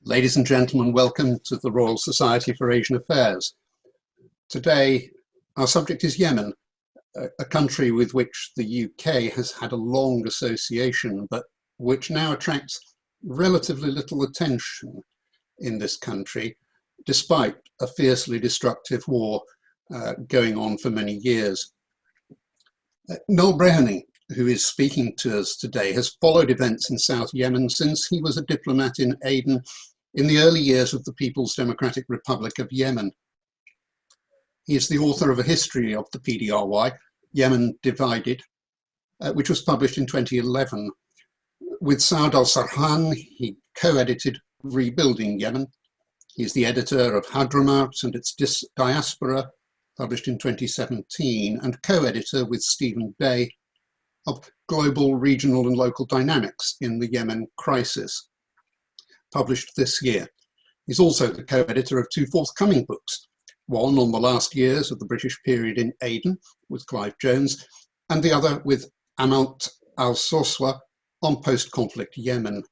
Ladies and gentlemen, welcome to the Royal Society for Asian Affairs. Today, our subject is Yemen, a country with which the UK has had a long association, but which now attracts relatively little attention in this country, despite a fiercely destructive war going on for many years. Noel Brehony, who is speaking to us today, has followed events in South Yemen since he was a diplomat in Aden in the early years of the People's Democratic Republic of Yemen. He is the author of a history of the PDRY, Yemen Divided, which was published in 2011. With Saud al-Sarhan, he co-edited Rebuilding Yemen. He is the editor of Hadhramaut and its Diaspora, published in 2017, and co-editor with Stephen Day of Global, Regional and Local Dynamics in the Yemen Crisis, published this year. He's also the co-editor of two forthcoming books, one on the last years of the British period in Aden with Clive Jones, and the other with Amat Alsoswa on post-conflict Yemen.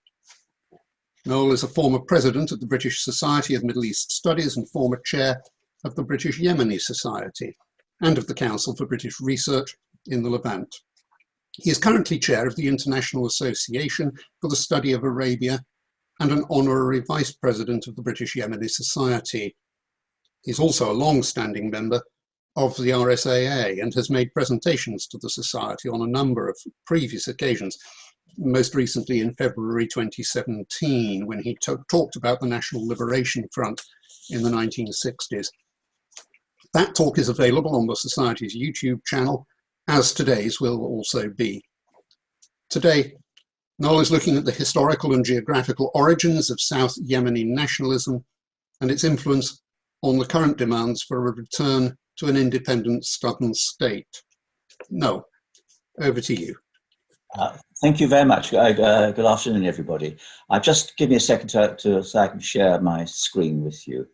Noel is a former president of the British Society of Middle East Studies and former chair of the British-Yemeni Society and of the Council for British Research in the Levant. He is currently chair of the International Association for the Study of Arabia and an Honorary Vice President of the British-Yemeni Society. He's also a long-standing member of the RSAA and has made presentations to the Society on a number of previous occasions, most recently in February 2017, when he talked about the National Liberation Front in the 1960s. That talk is available on the Society's YouTube channel, as today's will also be. Today, Noel is looking at the historical and geographical origins of South Yemeni nationalism and its influence on the current demands for a return to an independent southern state. Noel, over to you. Thank you very much. Good afternoon, everybody. Just give me a second so I can share my screen with you.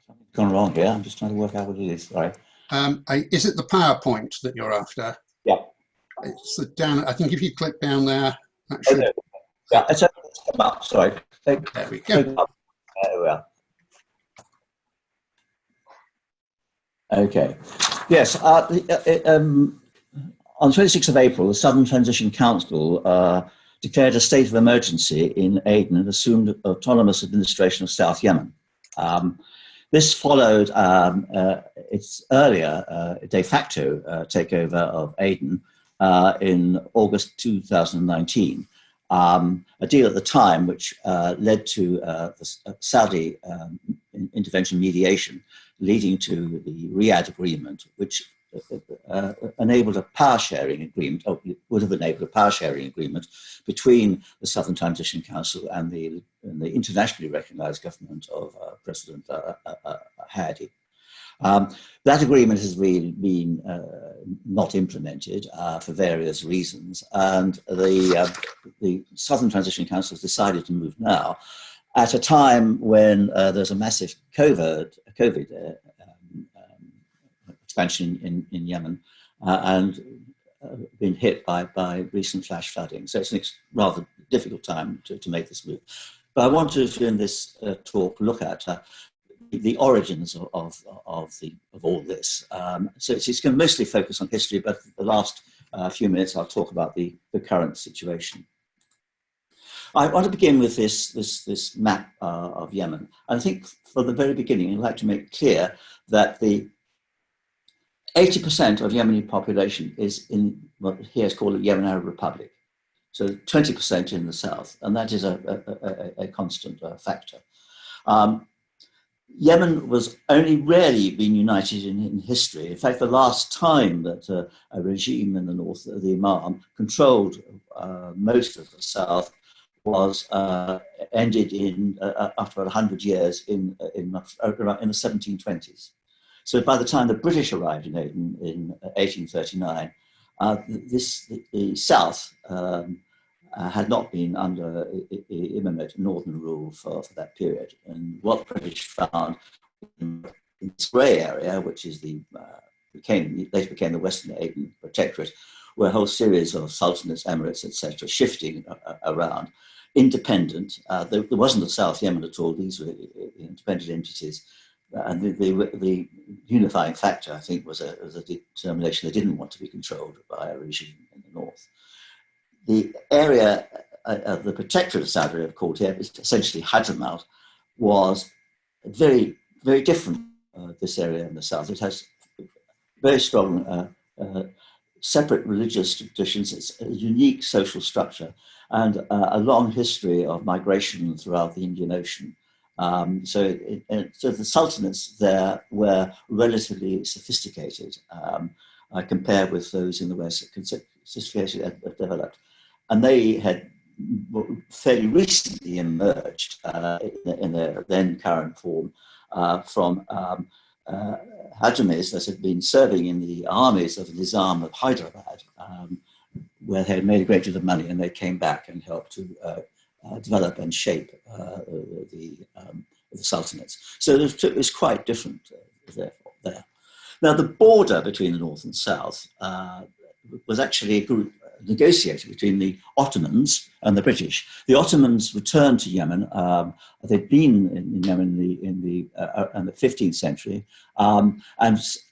Something's gone wrong here. I'm just trying to work out what it is. Sorry. Is it the PowerPoint that you're after? Yeah. It's down. I think if you click down there, that should. Okay. Yeah, it's come up. Sorry. There we go. There we are. Okay. Yes. On 26th of April, the Southern Transition Council declared a state of emergency in Aden and assumed autonomous administration of South Yemen. This followed its earlier de facto takeover of Aden in August 2019. A deal at the time which led to the Saudi intervention mediation, leading to the Riyadh Agreement, which enabled a power sharing agreement, or would have enabled a power sharing agreement between the Southern Transition Council and the internationally recognized government of President Hadi. That agreement has really been not implemented for various reasons, and the Southern Transition Council has decided to move now at a time when there's a massive COVID expansion in Yemen and been hit by recent flash flooding. So it's a rather difficult time to make this move. But I want to, in this talk, look at the origins of all this. So it's going to mostly focus on history, but the last few minutes I'll talk about the current situation. I want to begin with this map of Yemen. I think from the very beginning, I'd like to make clear that the 80% of Yemeni population is in what here is called the Yemen Arab Republic. So 20% in the south, and that is a constant factor. Yemen was only rarely been united in history. In fact, the last time that a regime in the north, the Imam, controlled most of the south was ended in after about 100 years in the 1720s. So by the time the British arrived in Aden in 1839, the south had not been under Imamate northern rule for that period. And what the British found in this grey area, which is later became the Western Aden Protectorate, were a whole series of sultanates, emirates, etc., shifting around, independent. There wasn't a South Yemen at all. These were independent entities. And the unifying factor, I think, was a determination they didn't want to be controlled by a regime in the north. The area of the Protectorate of Saudi Arabia, called here, is essentially Hadhramaut, was very, very different this area in the south. It has very strong separate religious traditions. It's a unique social structure and a long history of migration throughout the Indian Ocean. So the sultanates there were relatively sophisticated compared with those in the West, sophisticated and developed. And they had fairly recently emerged in their then current form from Hadhramis that had been serving in the armies of the Nizam of Hyderabad, where they had made a great deal of money, and they came back and helped to develop and shape the sultanates. So it was quite different therefore there. Now the border between the north and south was actually negotiated between the Ottomans and the British. The Ottomans returned to Yemen. They'd been in Yemen in the 15th century and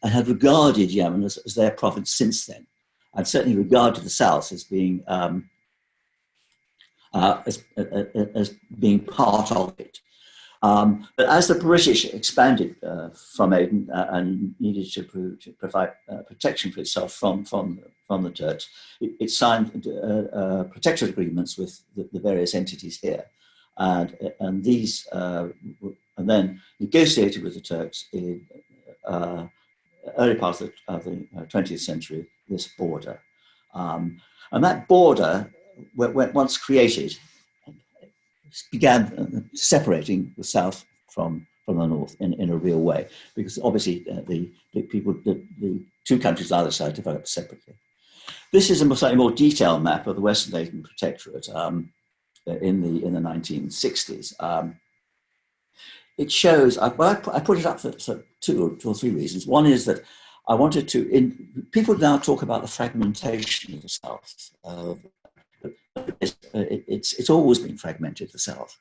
had regarded Yemen as their province since then, and certainly regarded the south as being part of it. But as the British expanded from Aden and needed to provide protection for itself from the Turks, it signed protectorate agreements with the various entities here, and these and then negotiated with the Turks in early part of the 20th century, this border, and that border, once created, began separating the south from the north in a real way, because obviously the two countries on either side developed separately. This is a slightly more detailed map of the Western Aden Protectorate in the 1960s. It shows, I put it up for two or three reasons. One is that I wanted to, people now talk about the fragmentation of the south. It's always been fragmented, the south,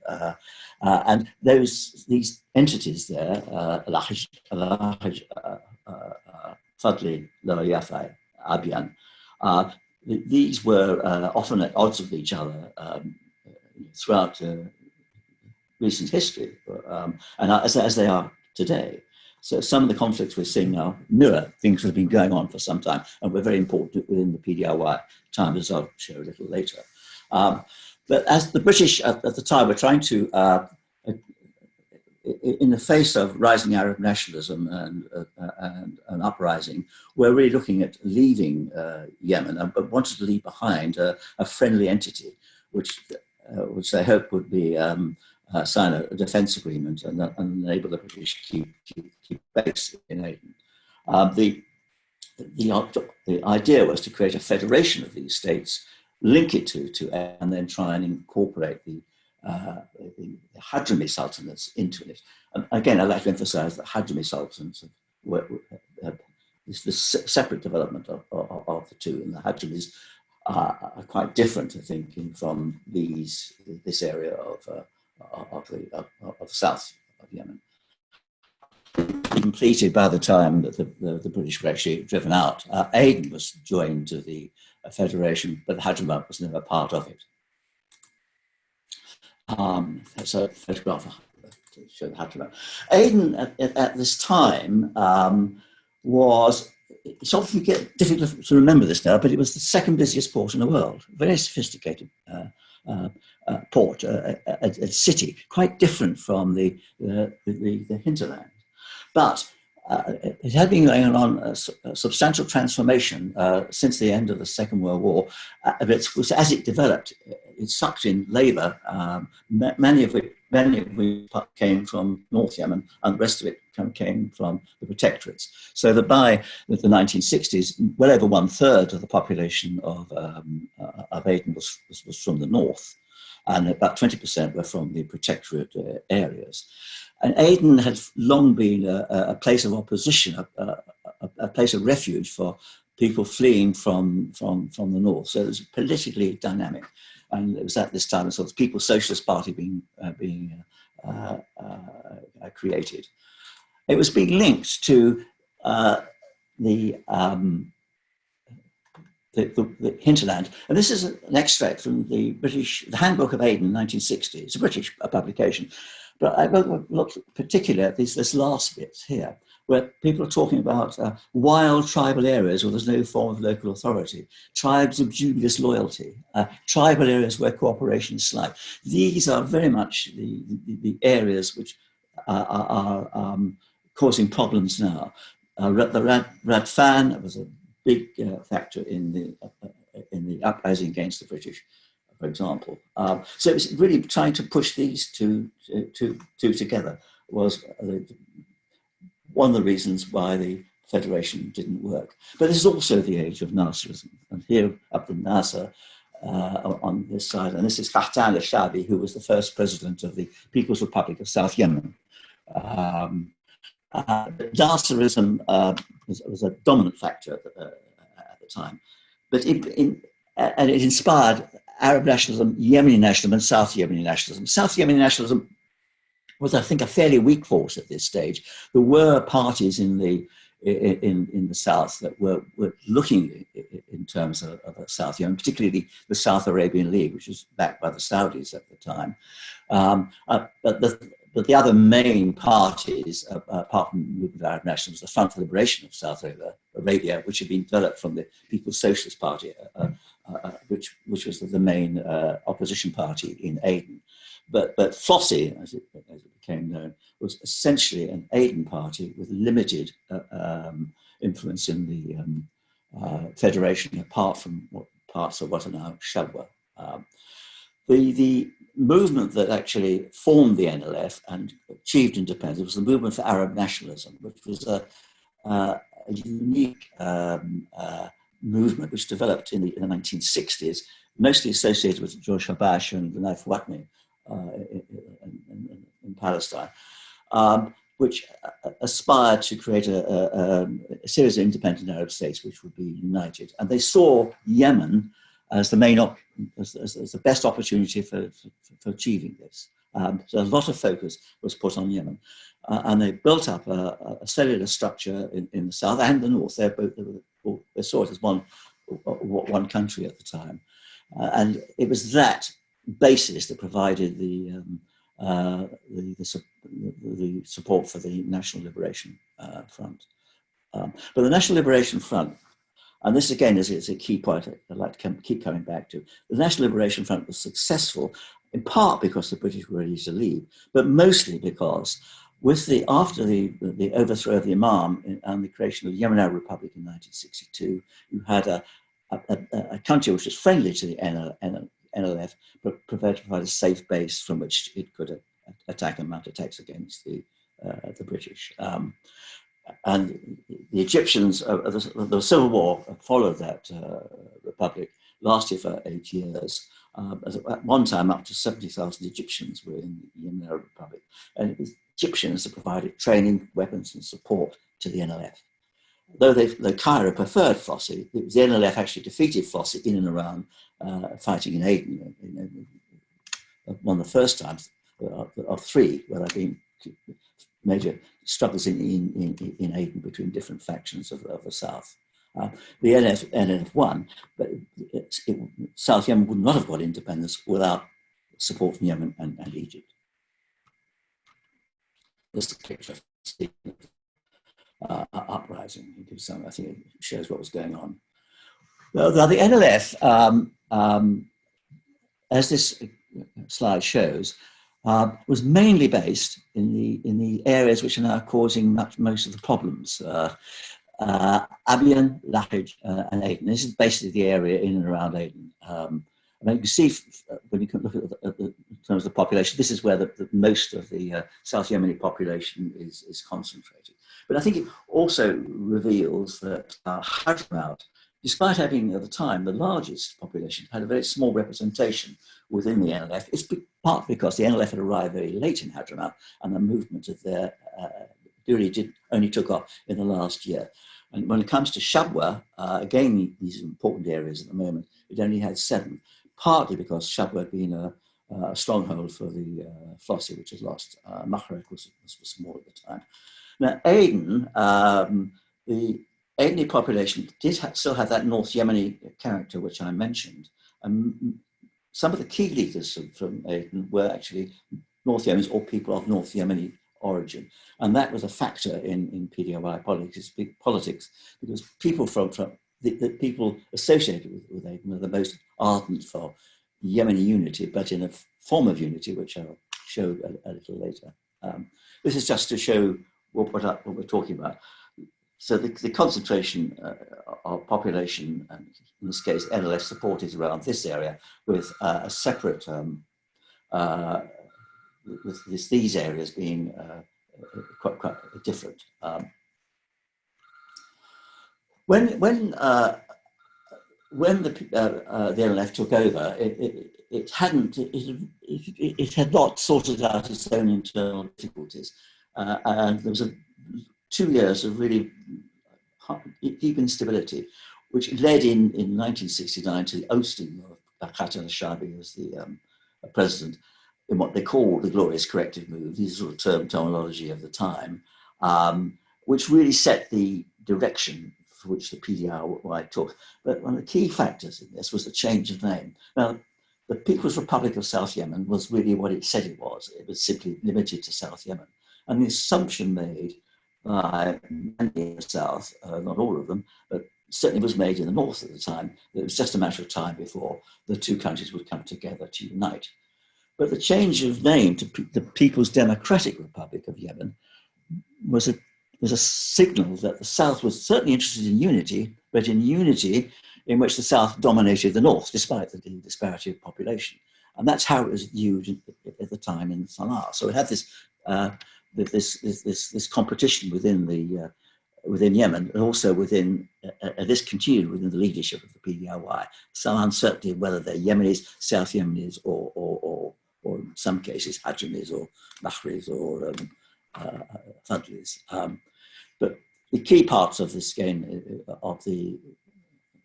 and these entities there, Fadli, Lower Yafai, Abiyan, these were often at odds with each other throughout recent history, and as they are today. So some of the conflicts we're seeing now mirror things that have been going on for some time, and were very important within the PDRY time, as I'll show a little later. But as the British at the time were trying to, in the face of rising Arab nationalism and uprising, were really looking at leaving Yemen, but wanted to leave behind a friendly entity, which they hoped would be sign a defence agreement and enable the British to keep base in Aden. The idea was to create a federation of these states, link it to and then try and incorporate the Hadhrami sultanates into it. And again, I'd like to emphasize that Hadhrami sultanates is the separate development of the two, and the Hadhramis are quite different, I think, from this area of the south of Yemen. Completed by the time that the British were actually driven out. Aden was joined to the federation, but Hadhramaut was never part of it. That's a photograph to show Hadhramaut. Aden at this time it's often difficult to remember this now, but it was the second busiest port in the world, very sophisticated port, a city, quite different from the hinterland. But it had been going on a substantial transformation since the end of the Second World War. As it developed, it sucked in labour, many of which came from North Yemen, and the rest of it came from the protectorates. So that by the 1960s, well over 1/3 of the population of Aden was from the north, and about 20% were from the protectorate areas. And Aden had long been a place of opposition, a place of refuge for people fleeing from the north. So it was politically dynamic, and it was at this time sort of People's Socialist Party being created. It was being linked to the hinterland. And this is an extract from the Handbook of Aden, 1960. It's a British publication. But I look particularly at this last bit here, where people are talking about wild tribal areas where there's no form of local authority, tribes of dubious loyalty, tribal areas where cooperation is slight. These are very much the areas which are causing problems now. The Radfan was a big factor in the uprising against the British, for example. So it was really trying to push these two together was one of the reasons why the federation didn't work. But this is also the age of Nasserism. And here up in Nasser, on this side, and this is Qahtan al-Shabi, who was the first president of the People's Republic of South Yemen. Nasserism was a dominant factor at the time. But and it inspired Arab nationalism, Yemeni nationalism, and South Yemeni nationalism. South Yemeni nationalism was, I think, a fairly weak force at this stage. There were parties in the south that were looking in terms of South Yemen, particularly the South Arabian League, which was backed by the Saudis at the time. But the other main parties, apart from the movement of Arab nationalism, was the Front for Liberation of South Arabia, which had been developed from the People's Socialist Party, which was the main opposition party in Aden. But Flossie, as it became known, was essentially an Aden party with limited influence in the federation, apart from parts of what are now Shabwa. The movement that actually formed the NLF and achieved independence was the movement for Arab nationalism, which was a unique movement which developed in the 1960s, mostly associated with George Habash and the Naif Watni in Palestine, which aspired to create a series of independent Arab states which would be united. And they saw Yemen as the main, as the best opportunity for achieving this. So a lot of focus was put on Yemen. And they built up a cellular structure in the south and the north. They saw it as one country at the time. And it was that basis that provided the support for the National Liberation Front. But the National Liberation Front, and this again is a key point I'd like to keep coming back to, the National Liberation Front was successful in part because the British were ready to leave, but mostly because after the overthrow of the Imam and the creation of the Yemen Arab Republic in 1962, you had a country which was friendly to the NLF, but prepared to provide a safe base from which it could attack and mount attacks against the British. And the Egyptians, the civil war followed that republic, lasted for 8 years. At one time, up to 70,000 Egyptians were in the Yemen Arab Republic. And it was Egyptians that provided training, weapons, and support to the NLF. Though Cairo preferred Flossie, it was the NLF actually defeated Flossie in and around fighting in Aden. One of the first times of three where there have been major struggles in Aden between different factions of the south. The NLF won, but South Yemen would not have got independence without support from Yemen and Egypt. This is a picture of the uprising. I think it shows what was going on. Well, the NLF as this slide shows, was mainly based in the areas which are now causing most of the problems. Aden, Lahij, and Aden. This is basically the area in and around Aden. And you can see when you can look at in terms of the population, this is where most of the South Yemeni population is concentrated. But I think it also reveals that Hadhramaut, despite having at the time the largest population, had a very small representation within the NLF. It's partly because the NLF had arrived very late in Hadhramaut, and the movement of their only took off in the last year. And when it comes to Shabwa, again, these are important areas at the moment, it only had 7, partly because Shabwa had been a stronghold for the Flossie, which was lost. Mahrek was small at the time. Now, Aden, the Adeni population did still have that North Yemeni character, which I mentioned. Some of the key leaders from Aden were actually North Yemenis or people of North Yemeni origin. And that was a factor in PDRY politics because people the people associated with Aden were the most ardent for Yemeni unity, but in a form of unity, which I'll show a little later. This is just to show what we're talking about. So the concentration of population, and in this case, NLF support is around this area with a separate, with these areas being quite different. When the NLF took over, it had not sorted out its own internal difficulties, and there was 2 years of really deep instability, which led in 1969 to the ousting of Amat Alsoswa as the president in what they called the Glorious Corrective Move. These are sort of terminology of the time, which really set the direction for which the PDRY took. But one of the key factors in this was the change of name. Now, the People's Republic of South Yemen was really what it said it was. It was simply limited to South Yemen. And the assumption made by many in the south, not all of them, but certainly was made in the north at the time, that it was just a matter of time before the two countries would come together to unite. But the change of name to the People's Democratic Republic of Yemen was a signal that the south was certainly interested in unity, but in unity in which the south dominated the north, despite the disparity of population. And that's how it was viewed at the time in Sana'a. So it had this competition within Yemen, and also within this continued within the leadership of the PDRY. Some uncertainty of whether they're Yemenis, South Yemenis, or in some cases Hadhramaut or Mahris or Fadlis. But the key parts of this game of the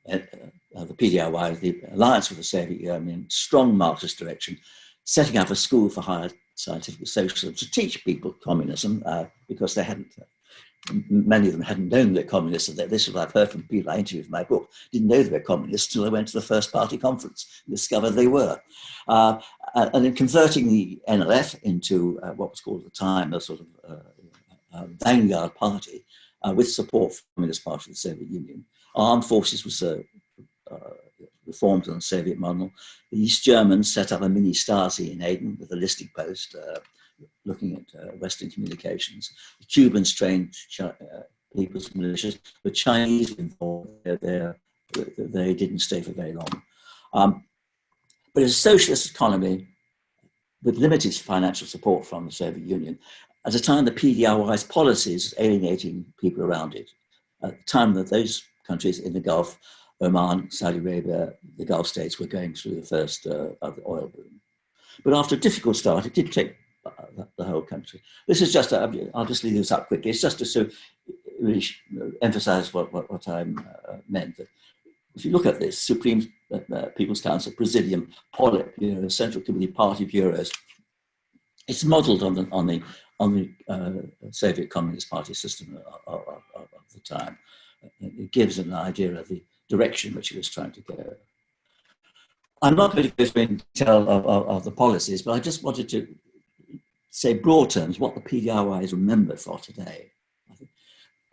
PDRY, the alliance with the Soviet Union, strong Marxist direction, setting up a school for higher scientific socialism to teach people communism, because they hadn't, many of them hadn't known they're communists. And this is what I've heard from people I interviewed in my book, didn't know they were communists until they went to the first party conference and discovered they were. And in converting the NLF into what was called at the time a sort of vanguard party, with support from the Communist Party of the Soviet Union, armed forces were reformed on the Soviet model. The East Germans set up a mini Stasi in Aden with a listing post looking at Western communications. The Cubans trained people's militias. The Chinese were involved. They didn't stay for very long. But as a socialist economy with limited financial support from the Soviet Union, at the time the PDRY's policies alienating people around it, at the time that those countries in the Gulf, Oman, Saudi Arabia, the Gulf states were going through the first of the oil boom. But after a difficult start, it did take the whole country. This is just, I'll just leave this up quickly. It's just to really emphasize what I meant. That if you look at this, Supreme People's Council, Presidium, Polit, Central Committee, Party bureaus, it's modeled on the Soviet Communist Party system of the time. It gives an idea of the direction which he was trying to go. I'm not going to go into detail of the policies, but I just wanted to say broad terms what the PDRY is remembered for today.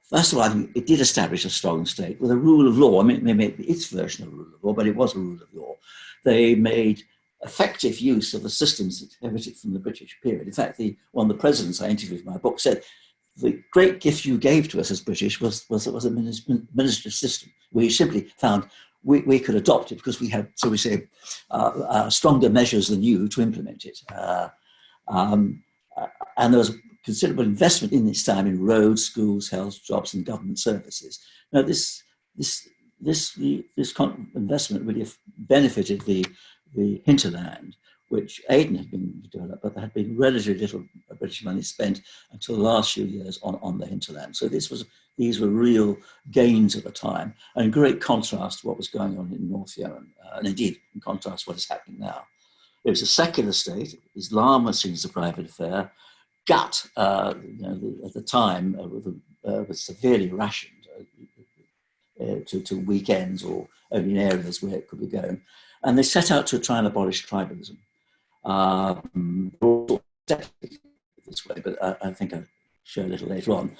First of all, I think it did establish a strong state with a rule of law. I mean, they made its version of a rule of law, but it was a rule of law. They made effective use of the systems that inherited from the British period. In fact, one of the presidents I interviewed in my book said, the great gift you gave to us as British was a administrative system. We simply found we could adopt it because we had, so we say, stronger measures than you to implement it. And there was considerable investment in this time in roads, schools, health, jobs, and government services. Now, this investment really benefited the hinterland, which Aden had been developed, but there had been relatively little British money spent until the last few years on the hinterland. So these were real gains at the time, and in great contrast to what was going on in North Yemen, and indeed in contrast to what is happening now. It was a secular state. Islam was seen as a private affair. Gut, at the time, was severely rationed to weekends or only in areas where it could be going. And they set out to try and abolish tribalism. This way, but I think I'll show a little later on.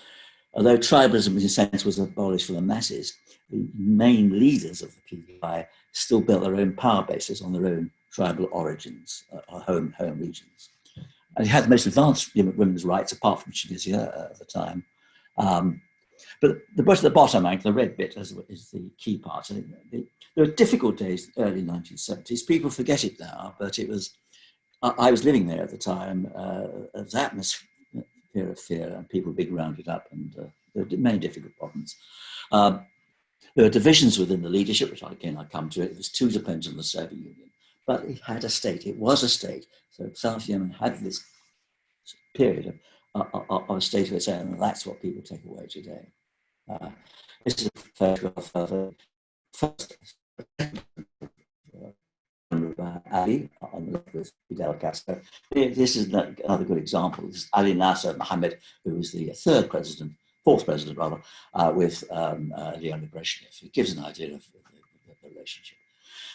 Although tribalism, in a sense, was abolished for the masses, the main leaders of the PDRY still built their own power bases on their own tribal origins, or home regions. And it had the most advanced women's rights, apart from Tunisia at the time. But the bottom, the red bit, is the key part. There were difficult days, early 1970s. People forget it now, but it was. I was living there at the time. There was atmosphere of fear, and people were being rounded up, and there were many difficult problems. There were divisions within the leadership, which I come to it. It was too dependent on the Soviet Union, but it had a state. It was a state. So South Yemen had this period of a state of its own, and that's what people take away today. This is a photograph of the first Ali on the left with Fidel Castro. This is another good example. This is Ali Nasser Mohammed, who was the fourth president, with Leonid Brezhnev. It gives an idea of the relationship.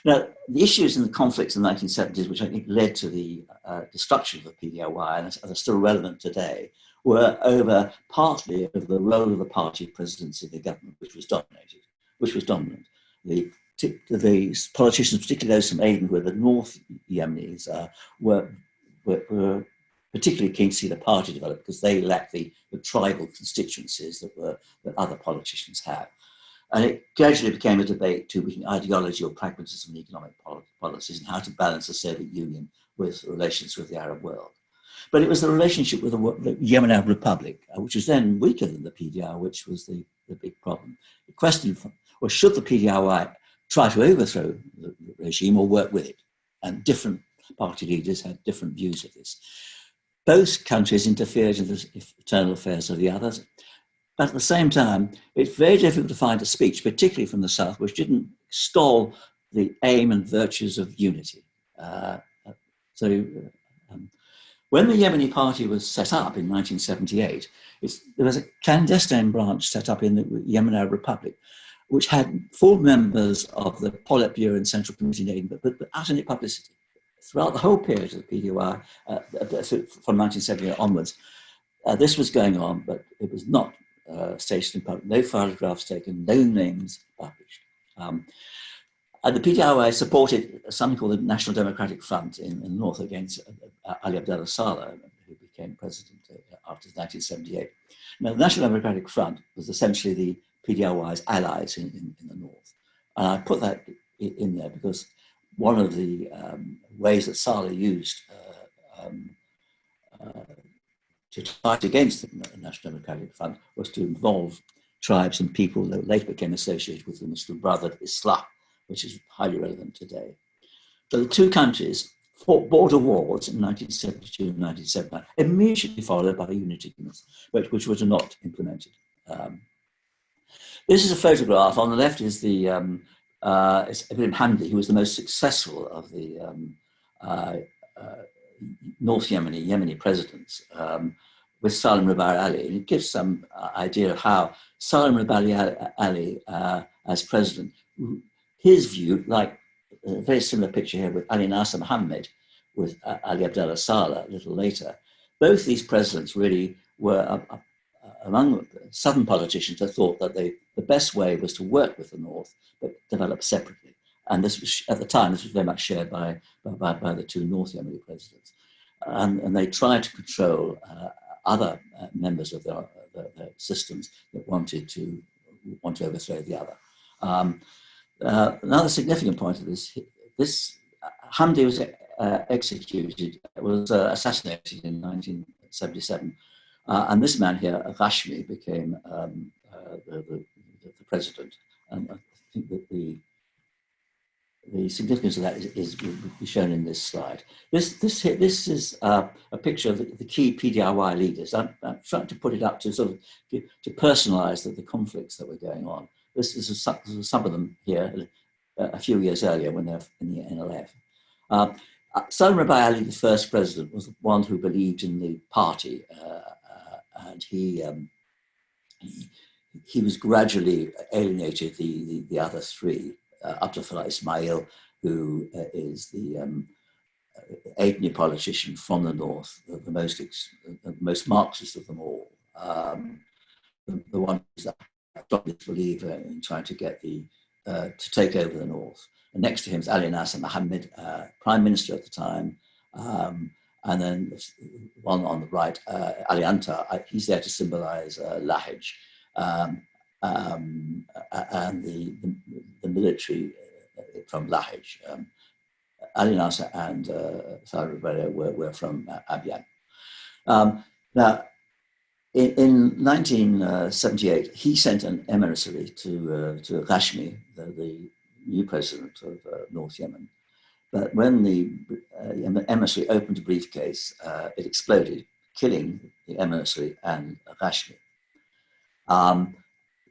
Now, the issues and the conflicts in the 1970s, which I think led to the destruction of the PDRY, and are still relevant today, were partly over the role of the party presidency of the government, which was dominant. The politicians, particularly those from Aden, who were the North Yemenis, were particularly keen to see the party develop because they lacked the tribal constituencies that other politicians have. And it gradually became a debate between ideology or pragmatism and economic policies and how to balance the Soviet Union with relations with the Arab world. But it was the relationship with the Yemen Arab Republic, which was then weaker than the PDR, which was the big problem. The question was, should the PDRY try to overthrow the regime or work with it? And different party leaders had different views of this. Both countries interfered in the internal affairs of the others. But at the same time, it's very difficult to find a speech, particularly from the South, which didn't extol the aim and virtues of unity. When the Yemeni party was set up in 1978, there was a clandestine branch set up in the Yemen Arab Republic, which had full members of the Politburo and Central Committee in Aden, but without any publicity. Throughout the whole period of the PDRY, from 1978 onwards, this was going on, but it was not stationed in public. No photographs taken, no names published. And the PDRY supported something called the National Democratic Front in the north against Ali Abdullah Saleh, who became president after 1978. Now, the National Democratic Front was essentially the PDRY's allies in the north. And I put that in there because one of the ways that Saleh used to fight against the National Democratic Front was to involve tribes and people that later became associated with the Muslim Brotherhood, Islam, which is highly relevant today. So the two countries fought border wars in 1972 and 1979, immediately followed by unity agreements, which were not implemented. This is a photograph. On the left is it's Ibrahim Hamdi, who was the most successful of the North Yemeni presidents, with Salim Rabari Ali. And it gives some idea of how Salim Rabari Ali, as president, his view, like a very similar picture here with Ali Nasser Mohammed, with Ali Abdullah Saleh a little later. Both these presidents really were among southern politicians that thought that the best way was to work with the North, but develop separately. and this was, at the time, this was very much shared by the two North Yemeni presidents. And they tried to control other members of their systems that wanted to overthrow the other. Another significant point of this Hamdi was executed, was assassinated in 1977, and this man here, Ghashmi, became the president. And I think that the significance of that will be shown in this slide. This is a picture of the key PDRY leaders. I'm trying to put it up to sort of to personalise the conflicts that were going on. This is some of them here a few years earlier when they're in the NLF. Saud Rabai Ali, the first president, was the one who believed in the party, and he was gradually alienated the other three. Abdullah Ismail, who is the Adeni politician from the north, the most Marxist of them all, the one who's a strongest believer in trying to get to take over the north. And next to him is Ali Nasser Mohammed, Prime Minister at the time, and then one on the right, Ali Anta. He's there to symbolise Lahij. And the military from Lahij. Ali Nasser and Saud Rabai were from Abyan. Now, in 1978, he sent an emissary to Ghashmi, the new president of North Yemen. But when the emissary opened a briefcase, it exploded, killing the emissary and Ghashmi.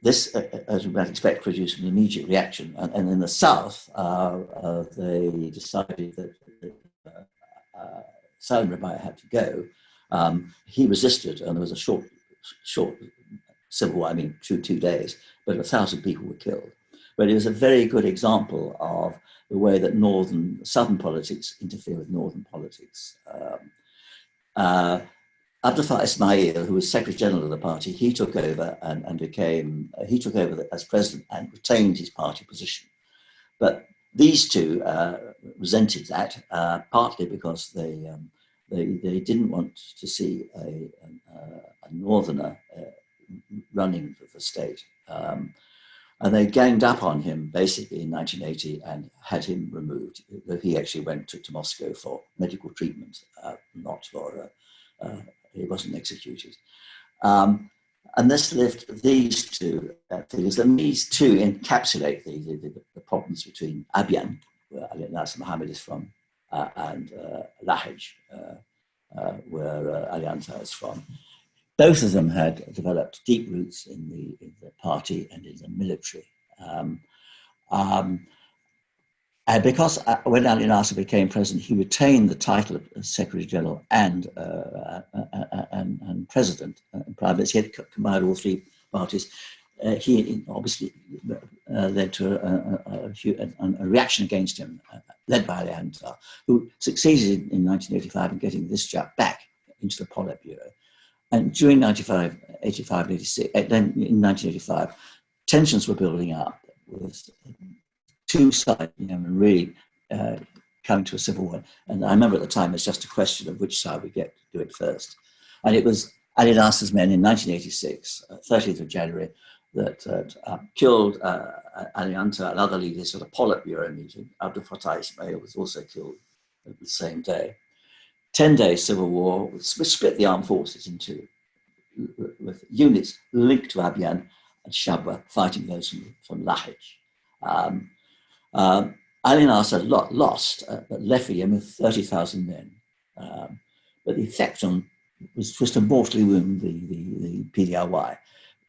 This, as we might expect, produced an immediate reaction. And in the south, they decided that Saud Rabai had to go. He resisted, and there was a short civil war, 2 days, but 1,000 people were killed. But it was a very good example of the way that southern politics interfere with northern politics. Abdullah Ismail, who was Secretary General of the party, he took over he took over as president and retained his party position. But these two resented that, partly because they didn't want to see a northerner running the state. And they ganged up on him basically in 1980 and had him removed. He actually went to Moscow for medical treatment, not for... he wasn't executed. And this left these two figures, and these two encapsulate the problems between Abyan, where Ali Nasser Mohammed is from, and Lahij, where Ali Anta is from. Both of them had developed deep roots in the party and in the military. And because when Ali Nasser became president, he retained the title of Secretary General and President and Prime Minister. He had combined all three parties. He obviously led to a reaction against him, led by Ali Anta, who succeeded in 1985 in getting this chap back into the Politburo. And during 85, 86, then in 1985, tensions were building up with two sides, really coming to a civil war. And I remember at the time, it's just a question of which side we get to do it first. And it was Ali Nasser's men in 1986, 30th of January, that killed Ali Anta and other leaders at a Politburo meeting. Abdul Fattah Ismail was also killed the same day. 10-day civil war, which split the armed forces in two, with units linked to Abyan and Shabwa fighting those from Lahij. Ali Nasser lost, but left for Yemen with 30,000 men. But the effect was to mortally wound the PDRY.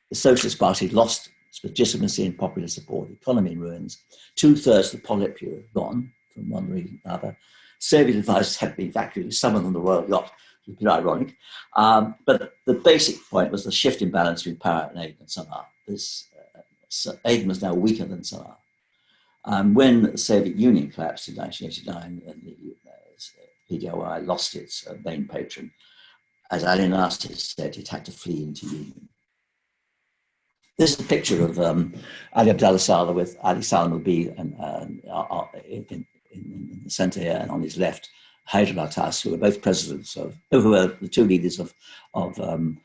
The Socialist Party lost its legitimacy and popular support, the economy in ruins. 2/3 of the Politburo gone from one region to another. Soviet advisors had been evacuated, some of them the royal yacht, which is a bit ironic. But the basic point was the shift in balance between power in Aden and Sana'a. Aden was now weaker than Sana'a. When the Soviet Union collapsed in 1989 and the PDRY lost its main patron, as Ali Nasser said, it had to flee into Yemen. This is a picture of Ali Abdullah Saleh with Ali Saleh al-Bid in the centre here, and on his left, Hadhramaut, who were both presidents who were the two leaders of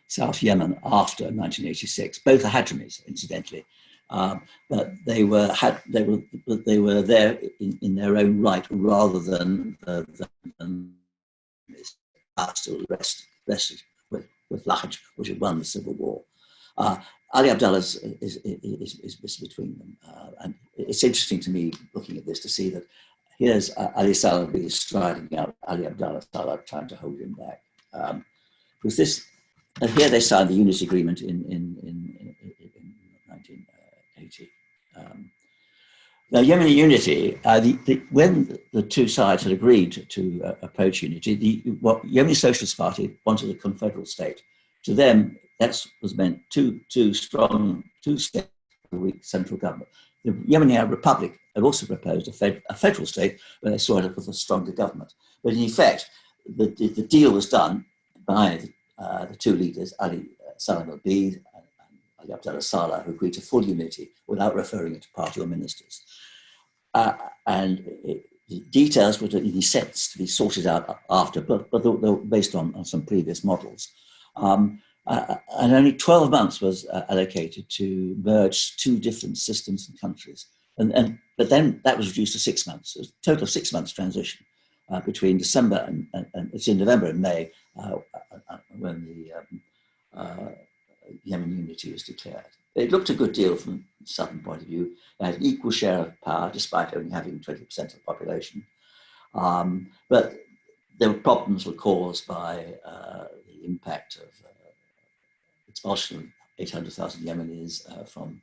South Yemen after 1986. Both are Hadhramaut, incidentally, but they were there in their own right, rather than still rested with Laj, which had won the civil war. Ali Abdullah is between them, and it's interesting to me looking at this to see that here's Ali Saleh striding out, Ali Abdullah Saleh trying to hold him back. Because this, and here they signed the unity agreement in 1980. Now, Yemeni unity, when the two sides had agreed to approach unity, Yemeni Socialist Party wanted a confederal state. To them, that was meant two state, weak central government. The Yemeni Arab Republic had also proposed a federal state where they saw it with a stronger government. But in effect, the deal was done by the two leaders, Ali Saleh al-Bid and Ali Abdullah Saleh, who agreed to full unity without referring it to party or ministers. The details were in a sense to be sorted out after, but they were based on some previous models. And only 12 months was allocated to merge two different systems and countries. But then that was reduced to 6 months. It was a total of 6 months transition between December and it's in November and May when the Yemen unity was declared. It looked a good deal from the southern point of view. They had an equal share of power, despite only having 20% of the population. But there were problems caused by the impact of expulsion of 800,000 Yemenis from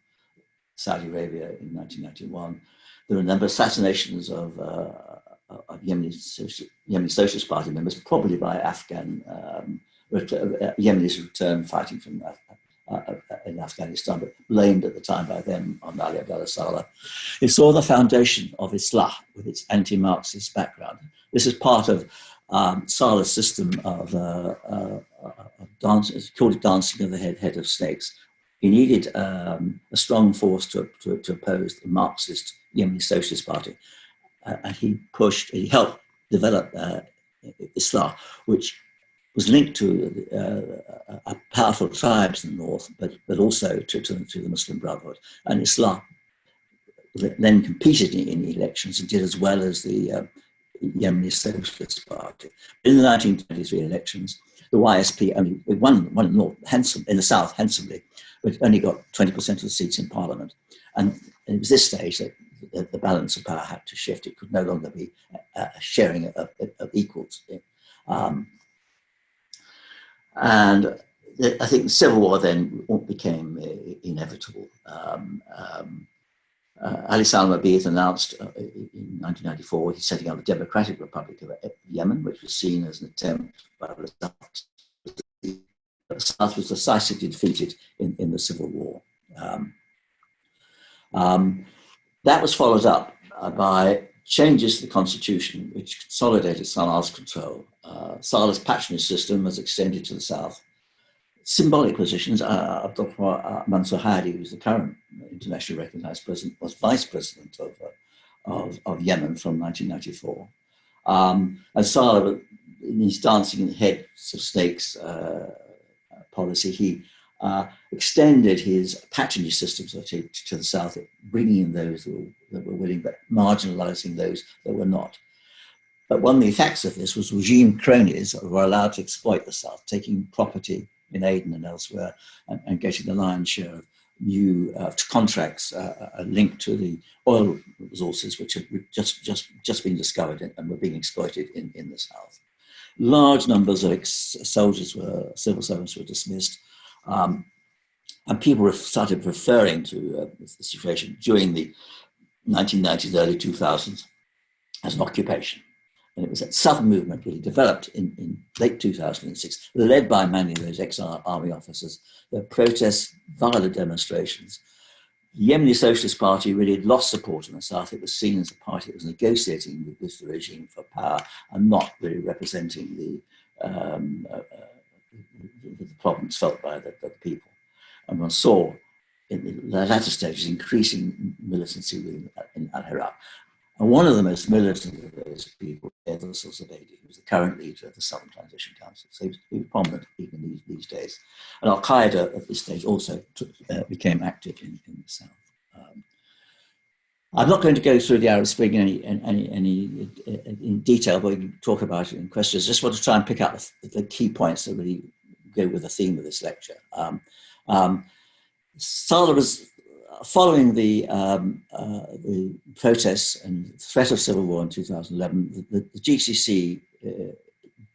Saudi Arabia in 1991. There were a number of assassinations of Yemeni Socialist Party members, probably by Afghan Yemenis returned fighting from in Afghanistan, but blamed at the time by them on Ali Abdullah Saleh. It saw the foundation of Islah with its anti-Marxist background. This is part of Saleh's system of dancing. It's called dancing of the head of snakes. He needed a strong force to oppose the Marxist Yemeni Socialist Party, and he helped develop Islah, which was linked to powerful tribes in the north, but also to the Muslim Brotherhood. And Islah then competed in the elections and did as well as the Yemeni Socialist Party. In the 1923 elections, the YSP only won in the south handsomely, but only got 20% of the seats in parliament. And it was this stage that the balance of power had to shift. It could no longer be a sharing of equals. And I think the civil war then became inevitable. Ali Saleh al-Bid announced in 1994 he's setting up the Democratic Republic of Yemen, which was seen as an attempt by the South. The South was decisively defeated in the civil war. That was followed up by changes to the constitution, which consolidated Saleh's control. Saleh's patronage system was extended to the south. Symbolic positions, Dr. Mansour Hadi, who's the current internationally recognized president, was vice president of Yemen from 1994. And Saleh, in his dancing in the heads of snakes policy, he extended his patronage systems to the south, bringing in those that were willing, but marginalizing those that were not. But one of the effects of this was regime cronies were allowed to exploit the south, taking property in Aden and elsewhere, and getting the lion's share of new contracts linked to the oil resources, which had just been discovered and were being exploited in the south. Large numbers of civil servants were dismissed, and people started referring to the situation during the 1990s, early 2000s as an occupation. And it was that southern movement really developed in late 2006, led by many of those ex-army officers. Their protests, violent demonstrations. The Yemeni Socialist Party really had lost support in the south. It was seen as a party that was negotiating with the regime for power and not really representing the problems felt by the people. And one saw in the latter stages, increasing militancy in al-Iraq. And one of the most militant of those people, Amat Alsoswa, who was the current leader of the Southern Transition Council. So he was prominent even these days. And al-Qaeda at this stage also became active in the south. I'm not going to go through the Arab Spring in detail, but we can talk about it in questions. I just want to try and pick out the key points that really go with the theme of this lecture. Saleh was following the protests and threat of civil war in 2011. The GCC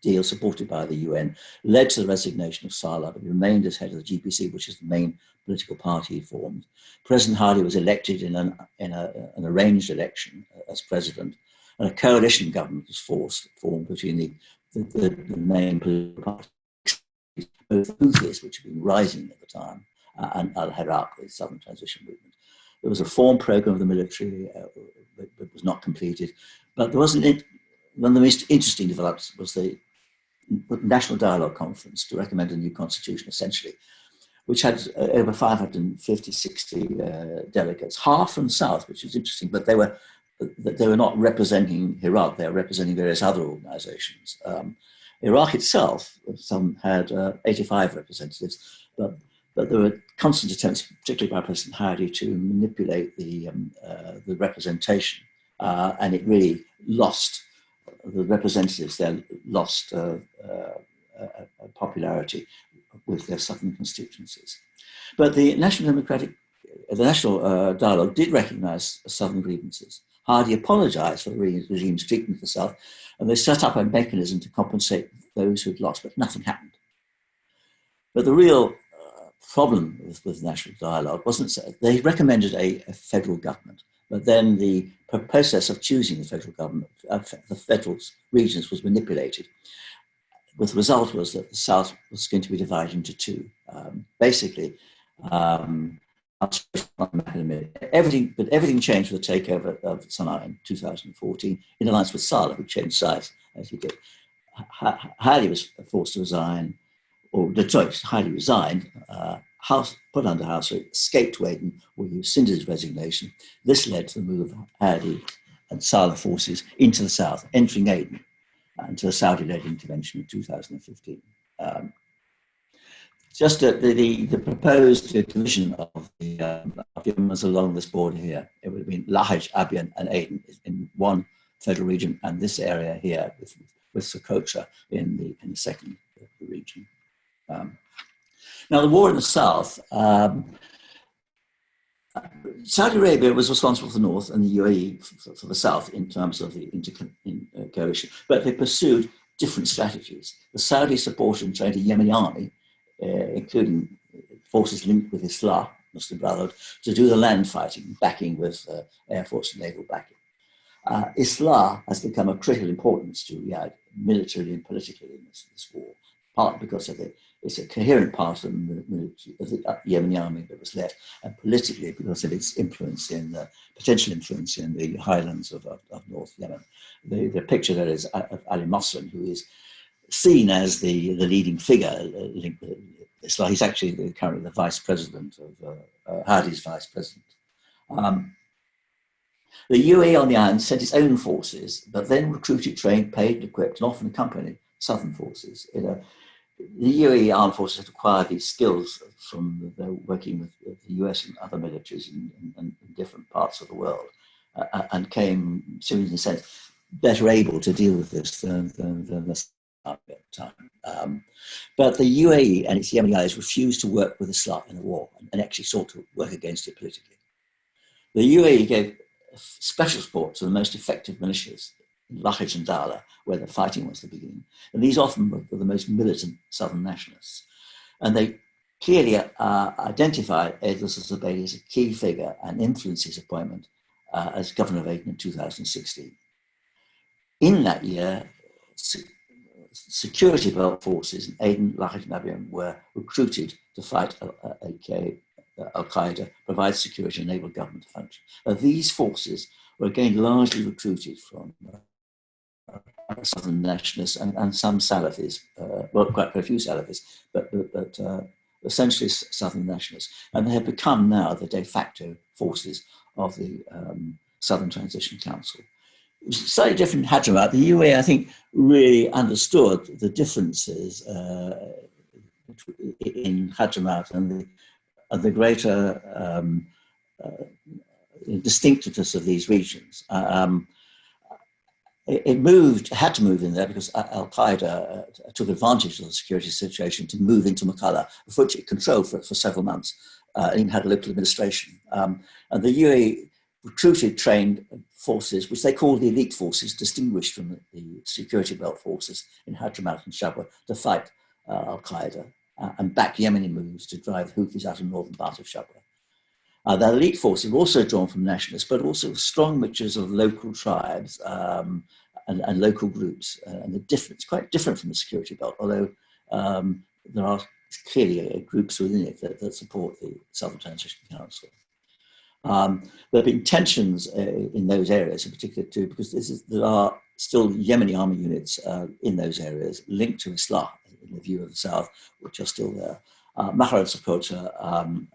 deal supported by the UN led to the resignation of Saleh, but he remained as head of the GPC, which is the main political party he formed. President Hadi was elected in an arranged election as president, and a coalition government was formed between the main political parties, both Houthis, which had been rising at the time, and al-Iraq, the Southern Transition Movement. There was a reform program of the military that was not completed, but there wasn't. One of the most interesting developments was the National Dialogue Conference to recommend a new constitution, essentially, which had over 550, 60 delegates, half from the south, which is interesting, but they were not representing Iraq, they were representing various other organizations. Iraq itself, some had 85 representatives, but there were constant attempts, particularly by President Hadi, to manipulate the representation, and it really lost. The representatives there lost popularity with their southern constituencies. But the National Dialogue did recognise southern grievances. Hadi apologised for the regime's treatment of the south, and they set up a mechanism to compensate those who had lost, but nothing happened. But the real problem with National Dialogue wasn't so. They recommended a federal government, but then the process of choosing the federal government, the federal regions, was manipulated. The result was that the south was going to be divided into two. Everything changed with the takeover of Sana'a in 2014 in alliance with Saleh, who changed sides as he did. Hadi was forced to resign, or the choice, Hadi resigned, put under house arrest, escaped to Aden, where he rescinded his resignation. This led to the move of Hadi and Saleh forces into the south, entering Aden, and to a Saudi-led intervention in 2015. The proposed division of Yemen was along this border here. It would have been Lahej, Abyan, and Aden in one federal region, and this area here with Socotra in the second region. Now, the war in the south, Saudi Arabia was responsible for the north and the UAE for the south in terms of the coalition, but they pursued different strategies. The Saudis supported and trained a Yemeni army, including forces linked with Islah, Muslim Brotherhood, to do the land fighting, backing with air force and naval backing. Islah has become of critical importance to Riyadh, militarily and politically in this war, partly because of it's a coherent part of the military, of the Yemeni army that was left, and politically because of its influence potential influence in the highlands of North Yemen. The picture there is of Ali Moslim, who is seen as the leading figure linked with Islah. He's actually currently the vice president of Hadi's vice president. The UAE, on the other hand, sent its own forces, but then recruited, trained, paid, equipped, and often accompanied southern forces. The UAE armed forces had acquired these skills from working with the US and other militaries in different parts of the world, and came, in a sense, better able to deal with this than the at the time. But the UAE and its Yemeni allies refused to work with Islah in the war and actually sought to work against it politically. The UAE gave special support to the most effective militias, Lahej and Dala, where the fighting was the beginning. And these often were the most militant southern nationalists. And they clearly identified Amat Alsoswa as a key figure and influenced his appointment as governor of Aden in 2016. In that year, security forces in Aden, Lahej and Abyan were recruited to fight al-Qaeda, provide security, and enable government to function. These forces were again largely recruited from southern nationalists and some Salafis, well, quite a few Salafis, but essentially Southern nationalists, and they have become now the de facto forces of the Southern Transition Council. It was slightly different in Hadhramaut. The UAE, I think, really understood the differences in Hadhramaut and the greater distinctiveness of these regions. It had to move in there because Al-Qaeda took advantage of the security situation to move into Makalla, which it controlled for several months, and even had a local administration. And the UAE recruited, trained forces, which they called the elite forces, distinguished from the security belt forces in Hadhramaut and Shabwa, to fight Al-Qaeda and back Yemeni moves to drive Houthis out of northern part of Shabwa. The elite forces were also drawn from nationalists, but also strong mixtures of local tribes and local groups. And it's quite different from the security belt, although there are clearly groups within it that support the Southern Transition Council. There have been tensions in those areas in particular too, because there are still Yemeni army units in those areas linked to Islah in the view of the South, which are still there. Mahar and Sokotra,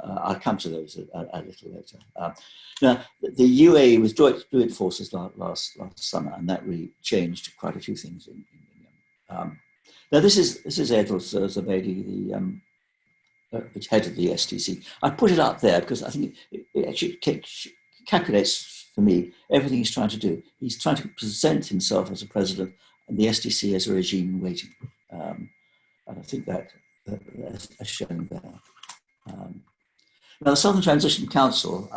I'll come to those a little later. Now, the UAE withdrew its forces last summer, and that really changed quite a few things in Yemen. Now, this is Amat Alsoswa, the head of the STC. I put it up there because I think it actually calculates for me everything he's trying to do. He's trying to present himself as a president and the STC as a regime in waiting. And I think that's shown there. Now, the Southern Transition Council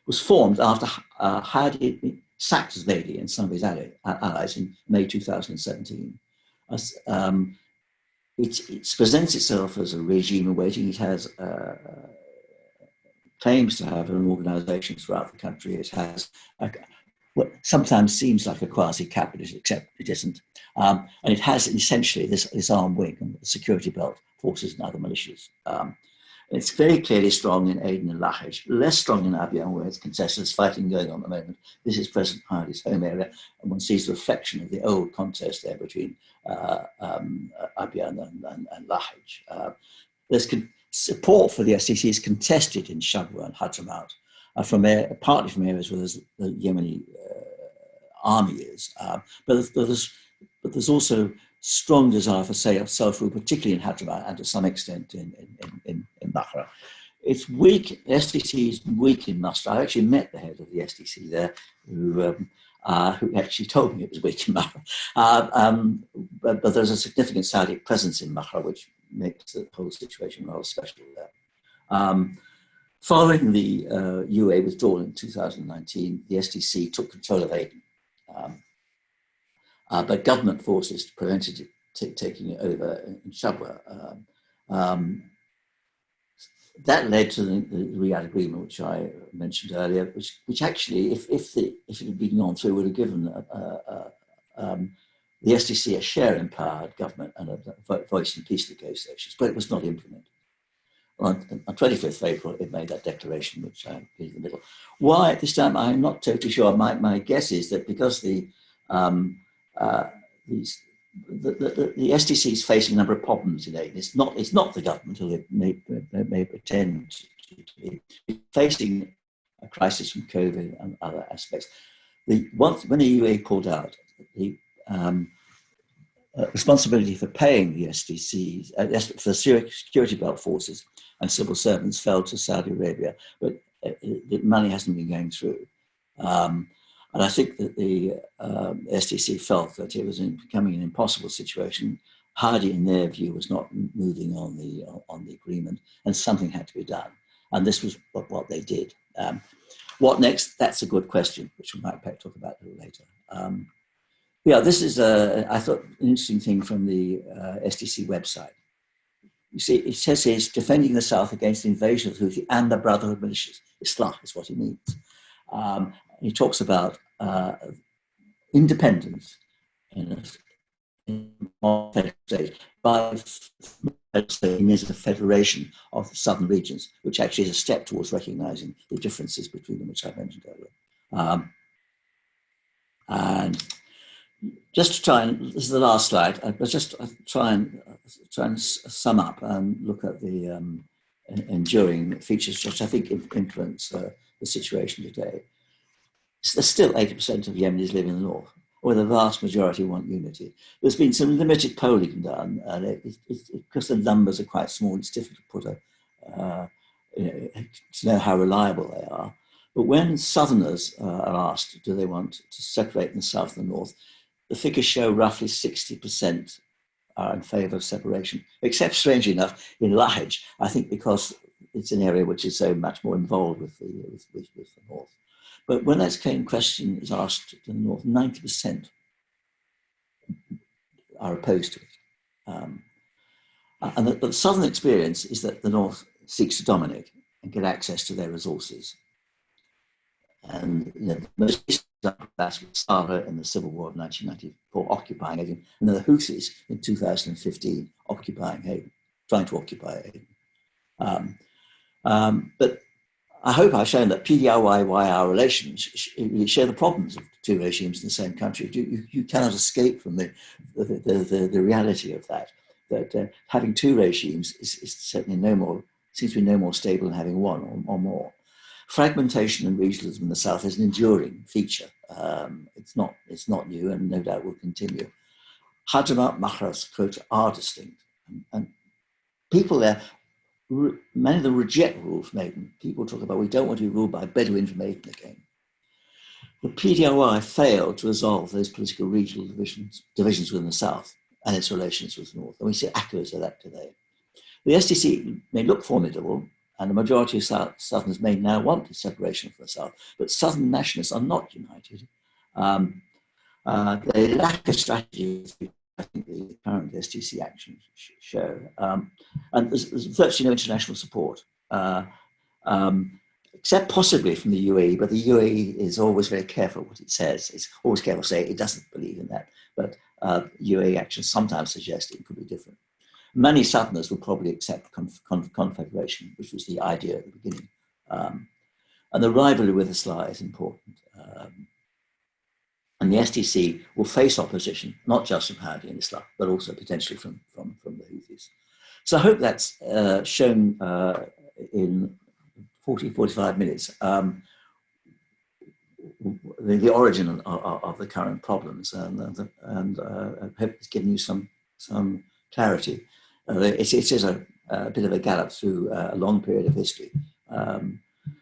was formed after Hadi sacked Zebedi and some of his allies in May 2017. It presents itself as a regime in waiting. It has claims to have an organisation throughout the country. It has what sometimes seems like a quasi-capitalist, except it isn't. And it has essentially this armed wing and the security belt forces and other militias. It's very clearly strong in Aden and Lahej, less strong in Abyan, where it's contested fighting going on at the moment. This is President Hadi's home area, and one sees the reflection of the old contest there between Abyan and Lahej. There's support for the STC is contested in Shabwa and Hadhramaut, partly from areas where the Yemeni army is, but there's also strong desire for self-rule, particularly in Hadhramaut and to some extent in Bahra. It's weak. The STC is weak in Masra. I actually met the head of the STC there, who actually told me it was weak in Bahra. But there's a significant Saudi presence in Bahra, which makes the whole situation rather special there. Following the UAE withdrawal in 2019, the STC took control of Aden. But government forces prevented it taking it over in Shabwa. That led to the Riyadh agreement, which I mentioned earlier, which actually, if it had been gone through, would have given the STC a share in power government and a voice in peace negotiations, but it was not implemented. On 25th of April, it made that declaration, which I gave in the middle. Why at this time, I'm not totally sure. My guess is that because the STC is facing a number of problems in Aden. It's not the government, who it may pretend to be. It's facing a crisis from COVID and other aspects. When the UAE pulled out, the responsibility for paying the STCs, for the security belt forces and civil servants, fell to Saudi Arabia, but the money hasn't been going through. And I think that the STC felt that it was becoming an impossible situation. Hadi, in their view, was not moving on the agreement, and something had to be done. And this was what they did. What next? That's a good question, which we might perhaps talk about a little later. This is, I thought, an interesting thing from the STC website. You see, it says here, it's defending the South against the invasion of the Houthi and the Brotherhood militias. Islah is what he means. He talks about independence in a federal state by saying there's a federation of the southern regions, which actually is a step towards recognizing the differences between them, which I mentioned earlier. And Just to try and, this is the last slide, but just try and sum up and look at the enduring features which I think influence the situation today. There's still 80% of Yemenis live in the north, where the vast majority want unity. There's been some limited polling done, and because the numbers are quite small, it's difficult to put to know how reliable they are. But when Southerners are asked, do they want to separate in the south and the north, the figures show roughly 60% are in favour of separation, except, strangely enough, in Lahej, I think because it's an area which is so much more involved with the north. But when that question is asked in the north, 90% are opposed to it. And the southern experience is that the north seeks to dominate and get access to their resources. And the most recent example of that was Saud in the civil war of 1994, occupying Aden, and then the Houthis in 2015 occupying Aden, trying to occupy Aden. But I hope I've shown that PDRY our relations share the problems of two regimes in the same country. You cannot escape from the reality of that. That having two regimes is certainly seems to be no more stable than having one or more. Fragmentation and regionalism in the south is an enduring feature. It's not new, and no doubt will continue. Hadhramaut Mahras, quote, are distinct, and people there, many of them reject rule from Aden. People talk about, we don't want to be ruled by Bedouin from Aden again. The PDRY failed to resolve those political regional divisions within the south and its relations with the north, and we see echoes of that today. The SDC may look formidable, and the majority of Southerners may now want a separation from the south, but Southern nationalists are not united. They lack a strategy, I think the current SDC actions show. And there's virtually no international support, except possibly from the UAE, but the UAE is always very careful what it says. It's always careful to say it doesn't believe in that, but UAE actions sometimes suggest it could be different. Many Southerners will probably accept confederation, which was the idea at the beginning. And the rivalry with Islam is important. And the SDC will face opposition, not just from Hadi and Islam, but also potentially from the Houthis. So I hope that's shown in 45 minutes the origin of the current problems, and I hope it's given you some clarity. It is a bit of a gallop through a long period of history,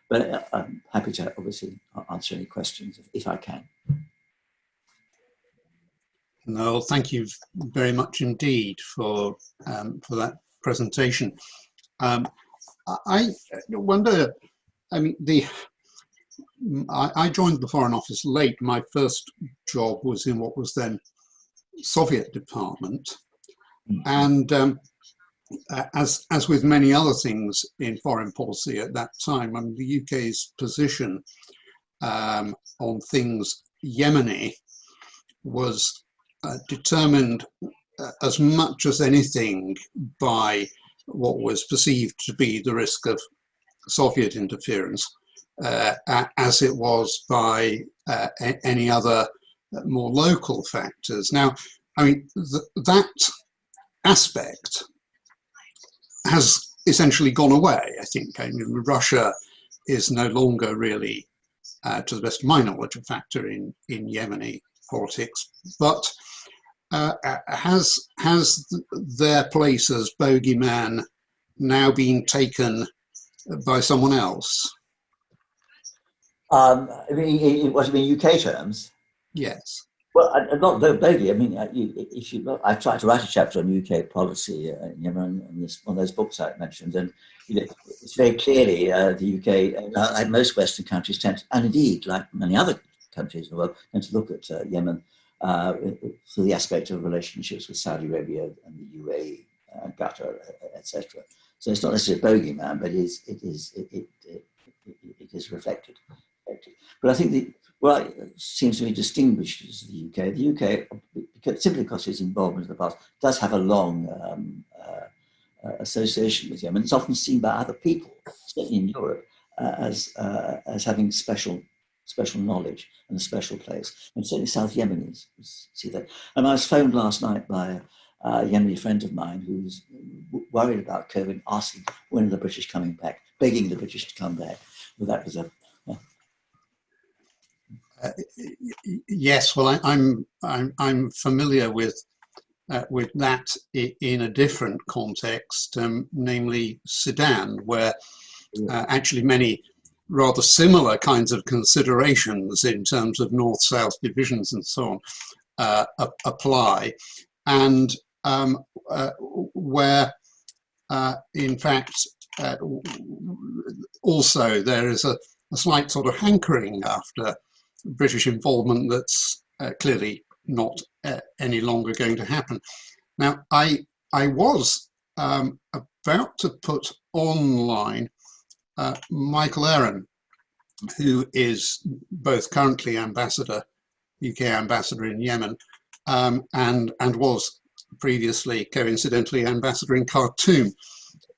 but I'm happy to obviously answer any questions if I can. No, thank you very much indeed for that presentation. I wonder, I mean, I joined the Foreign Office late. My first job was in what was then Soviet department, and as with many other things in foreign policy at that time, I mean, the UK's position on things Yemeni was determined as much as anything by what was perceived to be the risk of Soviet interference, as it was by any other more local factors. Now, I mean, that aspect has essentially gone away, I think. I mean, Russia is no longer really, to the best of my knowledge, a factor in Yemeni politics, but has their place as bogeyman now been taken by someone else? I mean, what do you mean, UK terms? Yes. Well, not bogey. I mean, if you look, I tried to write a chapter on UK policy in Yemen, and this one of those books I mentioned, and it's very clearly the UK, like most Western countries, tend to, and indeed, like many other countries in the world, tend to look at Yemen through the aspect of relationships with Saudi Arabia and the UAE, Qatar, etc. So it's not necessarily a bogeyman, but it is reflected. But I think what seems to me distinguishes the UK. The UK, simply because its involvement in the past, does have a long association with Yemen. It's often seen by other people, certainly in Europe, as having special special knowledge and a special place. And certainly South Yemenis see that. And I was phoned last night by a Yemeni friend of mine who's worried about COVID, asking when are the British coming back, begging the British to come back. Well, that was a... Yes, well, I'm familiar with that in a different context, namely Sudan, where actually many rather similar kinds of considerations in terms of north-south divisions and so on apply, and where in fact also there is a slight sort of hankering after British involvement that's clearly not any longer going to happen. Now, I was about to put online Michael Aaron, who is both currently UK ambassador in Yemen, and was previously, coincidentally, ambassador in Khartoum.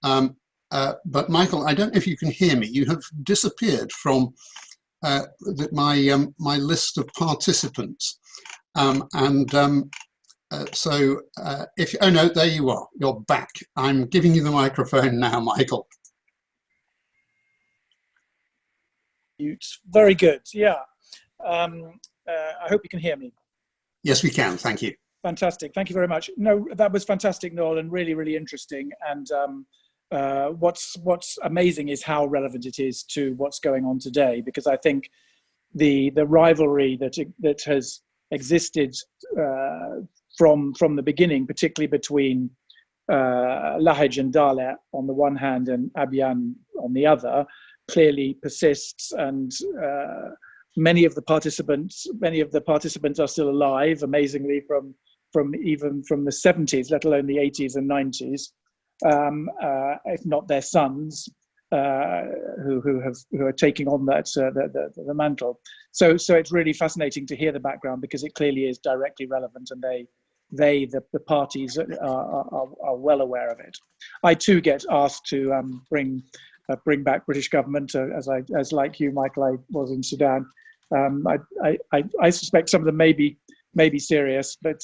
But Michael, I don't know if you can hear me. You have disappeared from my list of participants. So if, oh no, there you are, you're back. I'm giving you the microphone now, Michael. Very good, yeah. I hope you can hear me. Yes, we can, thank you. Fantastic, thank you very much. No, that was fantastic, Noel, and really, really interesting. And what's amazing is how relevant it is to what's going on today, because I think the rivalry that has existed from the beginning, particularly between Lahej and Dalet on the one hand and Abyan on the other, clearly persists, and many of the participants are still alive, amazingly, from even from the 70s, let alone the 80s and 90s, if not their sons, who are taking on that the mantle. So it's really fascinating to hear the background, because it clearly is directly relevant, and the parties are well aware of it. I too get asked to bring back British government, as like you, Michael, I was in Sudan. I suspect some of them may be serious, but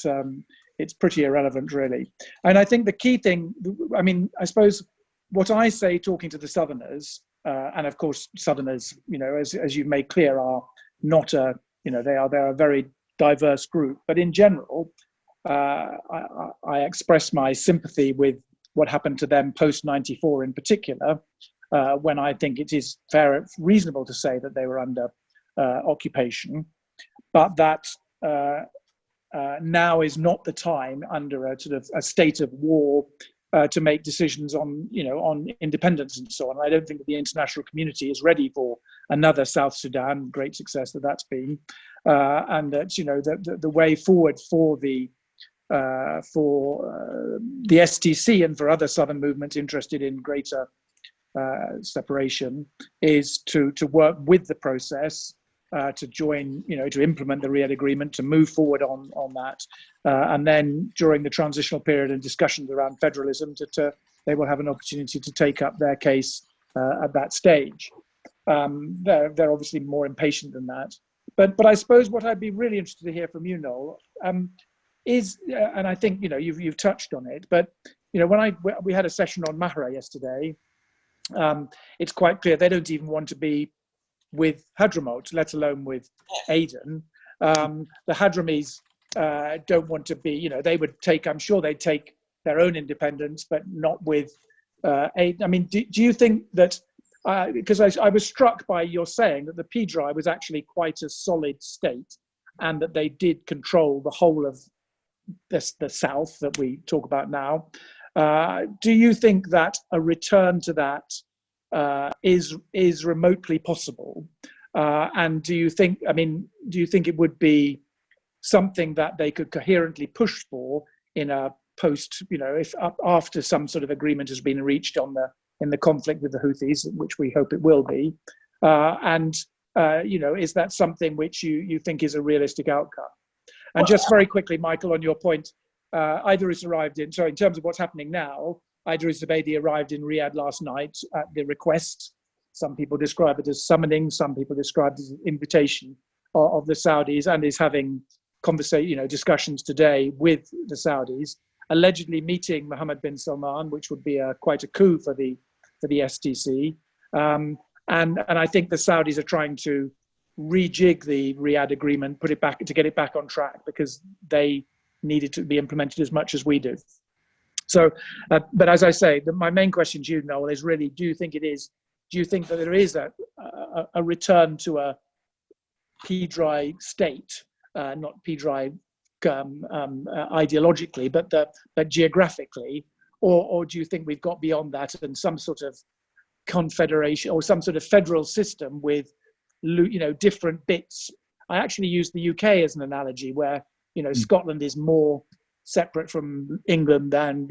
it's pretty irrelevant, really. And I think the key thing, I mean, I suppose what I say talking to the Southerners, and of course Southerners, as you made clear, are not they're a very diverse group, but in general, I express my sympathy with what happened to them post _94 in particular, when I think it is reasonable to say that they were under occupation, but that now is not the time, under a sort of a state of war, to make decisions on independence and so on. I don't think that the international community is ready for another South Sudan, great success that's been, and that the way forward for the STC and for other southern movements interested in greater separation is to work with the process, to join, to implement the Riyadh Agreement, to move forward on that, and then during the transitional period and discussions around federalism, they will have an opportunity to take up their case at that stage. They're obviously more impatient than that, but I suppose what I'd be really interested to hear from you, Noel, is, and I think you've touched on it, but when we had a session on Mahra yesterday, it's quite clear they don't even want to be with Hadhramaut, let alone with Aden. The Hadramis don't want to be, they would take, I'm sure they'd take their own independence, but not with Aden. I mean, do you think that, because I was struck by your saying that the PDRY was actually quite a solid state, and that they did control the whole of the south that we talk about now. Do you think that a return to that is remotely possible? And do you think it would be something that they could coherently push for in a post, if after some sort of agreement has been reached in the conflict with the Houthis, which we hope it will be, is that something which you think is a realistic outcome? And just very quickly, Michael, on your point, Idris arrived in terms of what's happening now, Idris Abedi arrived in Riyadh last night at the request Some people describe it as summoning, some people describe it as an invitation of the Saudis, and is having discussions today with the Saudis, allegedly meeting Mohammed bin Salman, which would be quite a coup for the STC. And I think the Saudis are trying to rejig the Riyadh agreement, put it back to get it back on track, because they need it to be implemented as much as we do. So, but as I say, my main question to you, Noel, is really: do you think that there is a return to a PDRY state, not PDRY ideologically, but geographically, or do you think we've got beyond that and some sort of confederation or some sort of federal system with different bits? I actually use the UK as an analogy, where Scotland is more separate from England than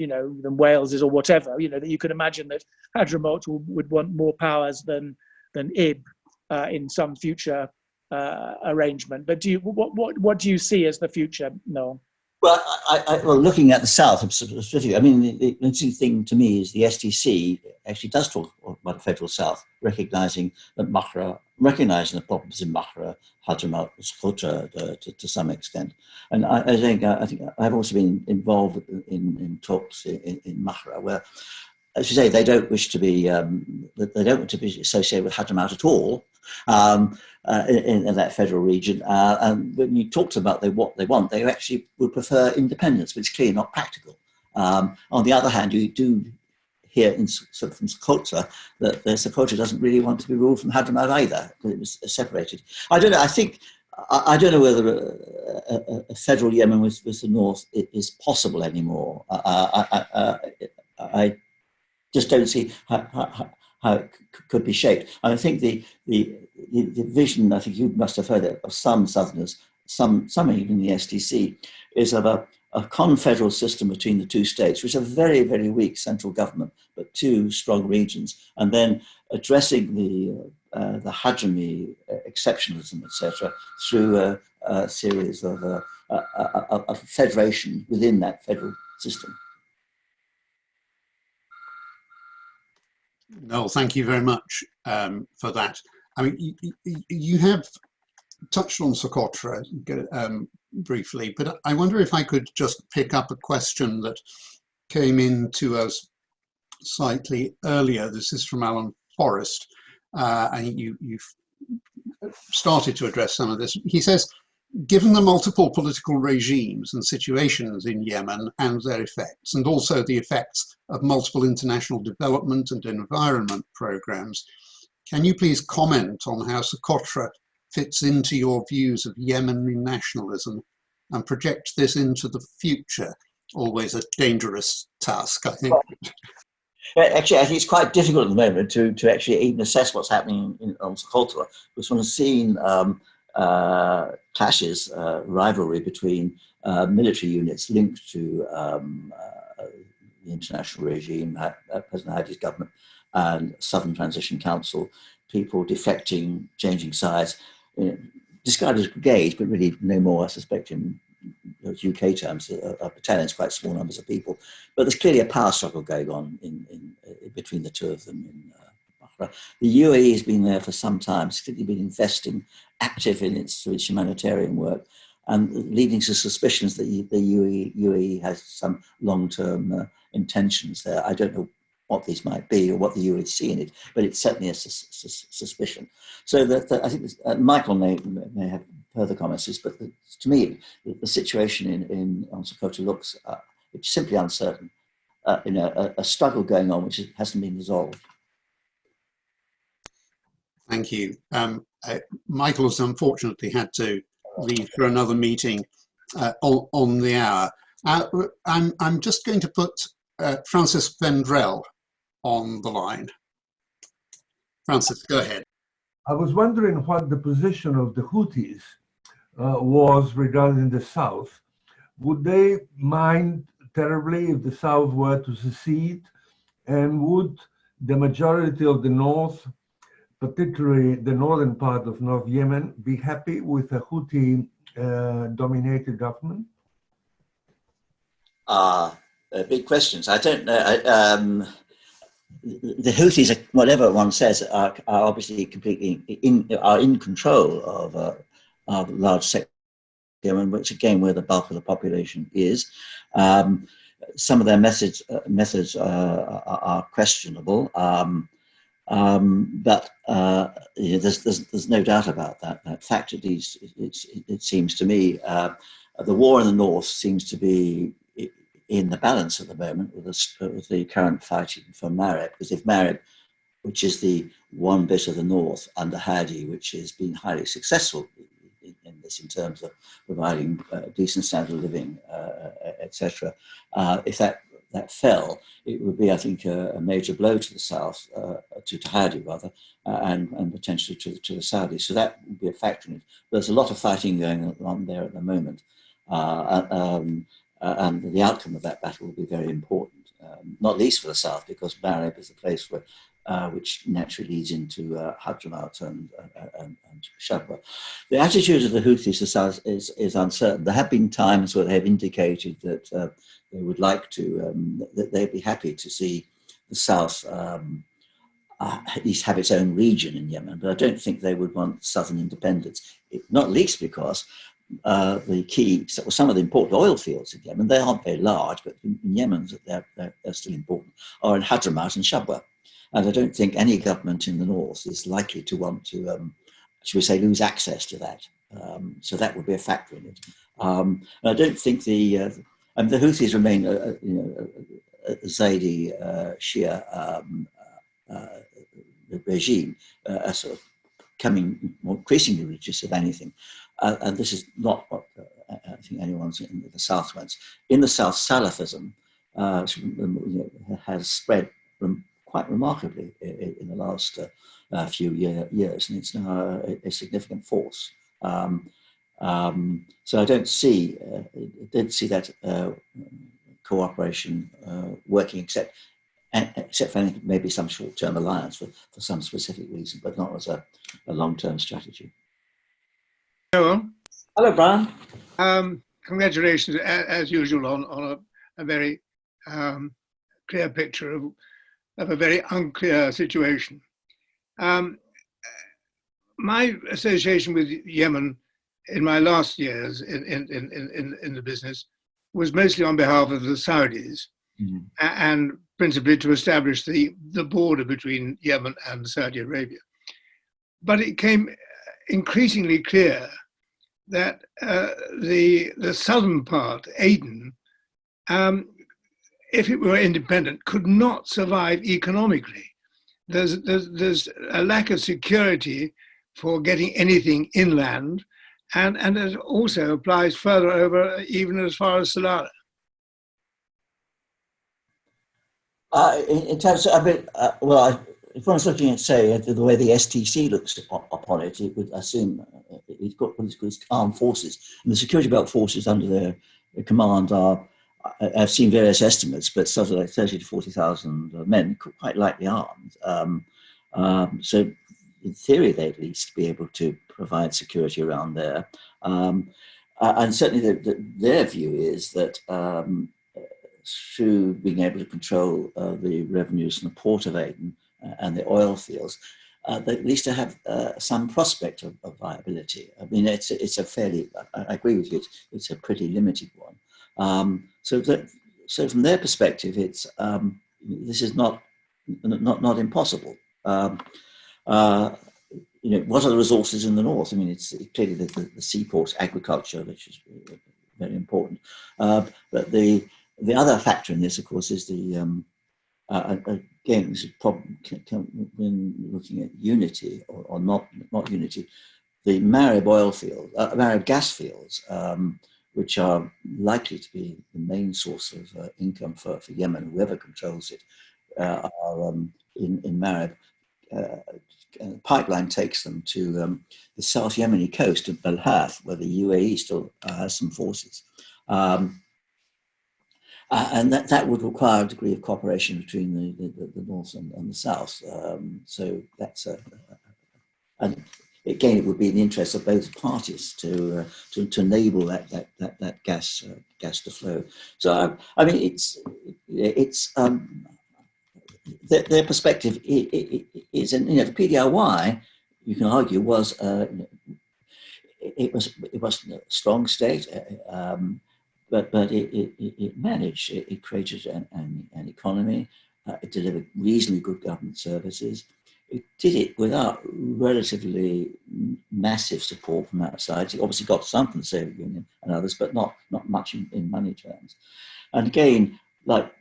Wales is, or whatever. That you could imagine that Hadhramaut would want more powers than Ib in some future arrangement. But what do you see as the future, Noel? Well, well, looking at the South specifically, I mean, the interesting thing to me is the STC actually does talk about a federal South, recognizing the problems in Mahra, Hadhramaut, Socotra to some extent. And I think I've also been involved in talks in Mahra, where, as you say, they don't want to be associated with Hadhramaut at all in that federal region. And when you talked about what they want, they actually would prefer independence, which is clearly not practical. On the other hand, you do hear from Socotra that Socotra doesn't really want to be ruled from Hadhramaut either, because it was separated. I don't know. I don't know whether a federal Yemen with the North is possible anymore. I just don't see how it could be shaped. And I think the vision, I think you must have heard it, of some Southerners, some even in the STC, is of a confederal system between the two states, which are very, very weak central government, but two strong regions, and then addressing the Hadhrami exceptionalism, etc., through a series of a federation within that federal system. Noel, thank you very much for that. I mean, you have touched on Socotra briefly, but I wonder if I could just pick up a question that came in to us slightly earlier. This is from Alan Forrest, and you've started to address some of this. He says, given the multiple political regimes and situations in Yemen and their effects, and also the effects of multiple international development and environment programs, can you please comment on how Socotra fits into your views of Yemeni nationalism and project this into the future? Always a dangerous task, I think. Actually, I think it's quite difficult at the moment to actually even assess what's happening on Socotra, because one has seen clashes, rivalry between military units linked to the international regime, President Hadi's government, and Southern Transition Council, people defecting, changing sides, described as brigades, but really no more, I suspect, in those UK terms, battalions, quite small numbers of people. But there's clearly a power struggle going on in between the two of them in Bahrain. The UAE has been there for some time, particularly been investing active in its humanitarian work, and leading to suspicions that the UAE has some long-term intentions there. I don't know what these might be or what the UAE see in it, but it's certainly a suspicion. So that I think Michael may have further comments, but to me, the situation on Socotra looks it's simply uncertain. A struggle going on which hasn't been resolved. Thank you. Michael has unfortunately had to leave for another meeting on the hour. I'm just going to put Francis Vendrell on the line. Francis, go ahead. I was wondering what the position of the Houthis was regarding the South. Would they mind terribly if the South were to secede? And would the majority of the North, particularly the northern part of North Yemen, be happy with a Houthi-dominated government? Big questions. I don't know. the Houthis, whatever one says, are obviously completely in control of a large sector, which again, where the bulk of the population is. Some of their methods are questionable, but there's no doubt about that fact. It seems to me the war in the north seems to be in the balance at the moment with the current fighting for Marib, because if Marib, which is the one bit of the north under Hadi, which has been highly successful in this in terms of providing decent standard of living, etc. If that fell, it would be, I think, a major blow to the south, to Hadi rather, and potentially to the Saudis. So that would be a factor in it. There's a lot of fighting going on there at the moment, and the outcome of that battle will be very important, not least for the south, because Marib is a place where which naturally leads into Hadhramaut and Shabwa. The attitude of the Houthis is uncertain. There have been times where they have indicated that they would like to, that they'd be happy to see the south at least have its own region in Yemen, but I don't think they would want southern independence, not least because some of the important oil fields in Yemen, they aren't very large, but in Yemen they're still important, are in Hadhramaut and Shabwa. And I don't think any government in the north is likely to want to, should we say, lose access to that. So that would be a factor in it. And I don't think the Houthis remain, a Zaidi Shia regime, are sort of becoming more increasingly religious, if anything. And this is not what I think anyone's in the south wants. In the south, Salafism has spread quite remarkably in the last few years, and it's now a significant force. So I don't see that cooperation working, except for anything, maybe some short-term alliance for some specific reason, but not as a long-term strategy. Noel. Hello, Brian. Congratulations, as usual, on a very clear picture of a very unclear situation. My association with Yemen in my last years in the business was mostly on behalf of the Saudis, and principally to establish the border between Yemen and Saudi Arabia. But it came increasingly clear that the southern part, Aden, if it were independent, could not survive economically. There's a lack of security for getting anything inland, and it also applies further over, even as far as Salalah. In terms of, if one was looking at, say, the way the STC looks upon it, it would assume it's got its armed forces, and the security belt forces under their command are, I've seen various estimates, but sort of like 30 to 40,000 men, quite lightly armed. So in theory, they'd at least be able to provide security around there. And certainly their view is that through being able to control the revenues from the port of Aden and the oil fields, they at least to have some prospect of viability. I mean, it's a fairly, I agree with you, it's a pretty limited one. So from their perspective, it's this is not impossible. What are the resources in the north? I mean, it's clearly the seaports, agriculture, which is very important. But the other factor in this, of course, is the again, this is a problem when looking at unity or not unity. The Marib oil field, Marib gas fields, which are likely to be the main source of income for Yemen, whoever controls it, are in Marib. Pipeline takes them to the South Yemeni coast of Belhath, where the UAE still has some forces. And that would require a degree of cooperation between the north and the south. So that's and again, it would be in the interest of both parties to enable that gas to flow. So I mean, it's their perspective is, and the PDRY, you can argue, was it wasn't a strong state, but it managed. It created an economy. It delivered reasonably good government services. It did it without relatively massive support from outside. It obviously got some from the Soviet Union and others, but not much in money terms. And again, like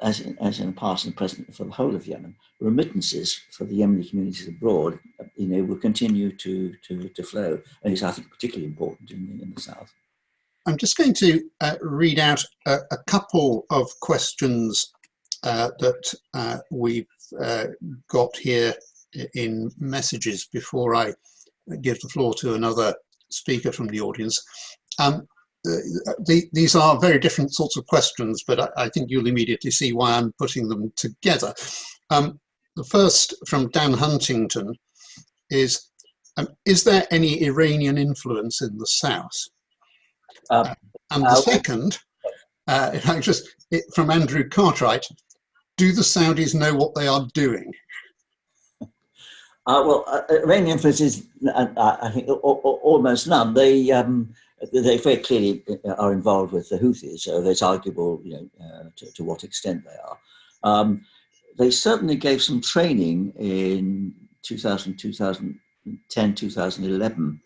as in the past and present for the whole of Yemen, remittances for the Yemeni communities abroad, will continue to flow. And it's, I think, particularly important in the south. I'm just going to read out a couple of questions that we've got here in messages before I give the floor to another speaker from the audience. These are very different sorts of questions, but I think you'll immediately see why I'm putting them together. The first from Dan Huntington is there any Iranian influence in the south? And the second, from Andrew Cartwright, do the Saudis know what they are doing? Iranian influence is, I think, almost none. They very clearly are involved with the Houthis, so it's arguable, to what extent they are. They certainly gave some training in 2010, 2011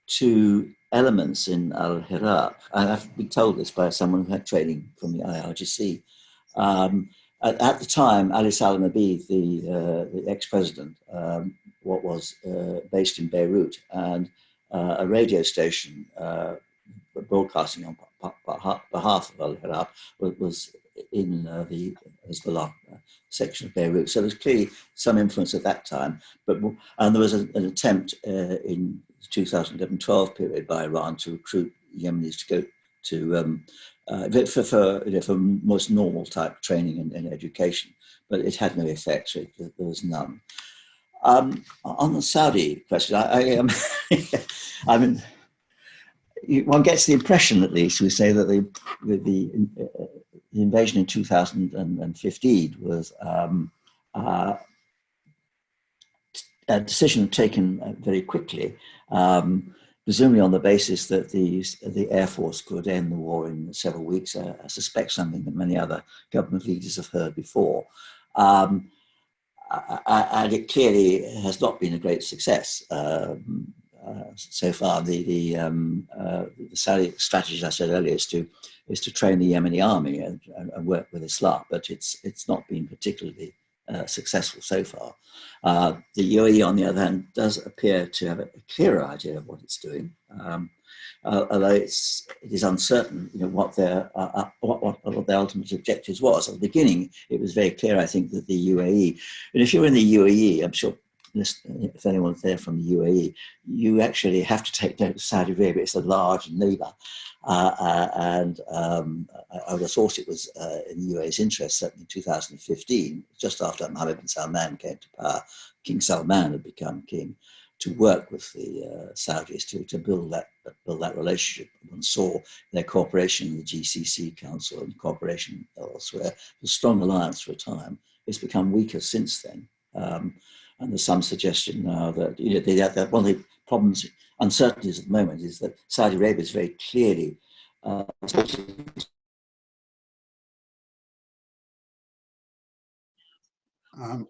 to elements in al-Iraq. I've been told this by someone who had training from the IRGC. At the time, Ali Salim Abid, the ex-president, was based in Beirut, and a radio station broadcasting on behalf of al-Iraq was in the Hezbollah section of Beirut. So there's clearly some influence at that time. And there was an attempt in the 2011-12 period by Iran to recruit Yemenis to go to for most normal type training and education, but it had no effect. So there was none. On the Saudi question, I mean, one gets the impression, at least, we say that the invasion in 2015 was a decision taken very quickly, presumably on the basis that the Air Force could end the war in several weeks. I suspect something that many other government leaders have heard before. And it clearly has not been a great success so far. The Saudi strategy, as I said earlier, is to train the Yemeni army and work with Islam, but it's not been particularly successful so far. The UAE, on the other hand, does appear to have a clearer idea of what it's doing, although it is uncertain, what their ultimate objectives was. At the beginning, it was very clear, I think, that the UAE, and if you're in the UAE, I'm sure if anyone's there from the UAE, you actually have to take note of Saudi Arabia. It's a large neighbour, and I would have thought it was in the UAE's interest, certainly in 2015, just after Mohammed bin Salman came to power. King Salman had become king, to work with the Saudis to build that relationship, and saw their cooperation in the GCC Council and cooperation elsewhere. A strong alliance for a time. It's become weaker since then. And there's some suggestion now that that one of the problems, uncertainties at the moment, is that Saudi Arabia is very clearly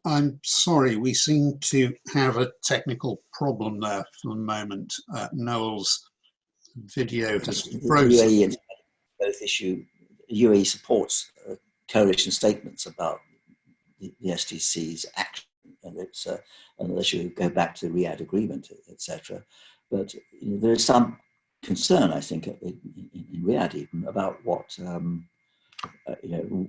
I'm sorry, we seem to have a technical problem there for the moment. Noel's video has frozen. UAE and both issue, UAE supports coalition statements about the SDC's action. And it's unless you go back to the Riyadh Agreement, etc. But there is some concern, I think, in Riyadh even about what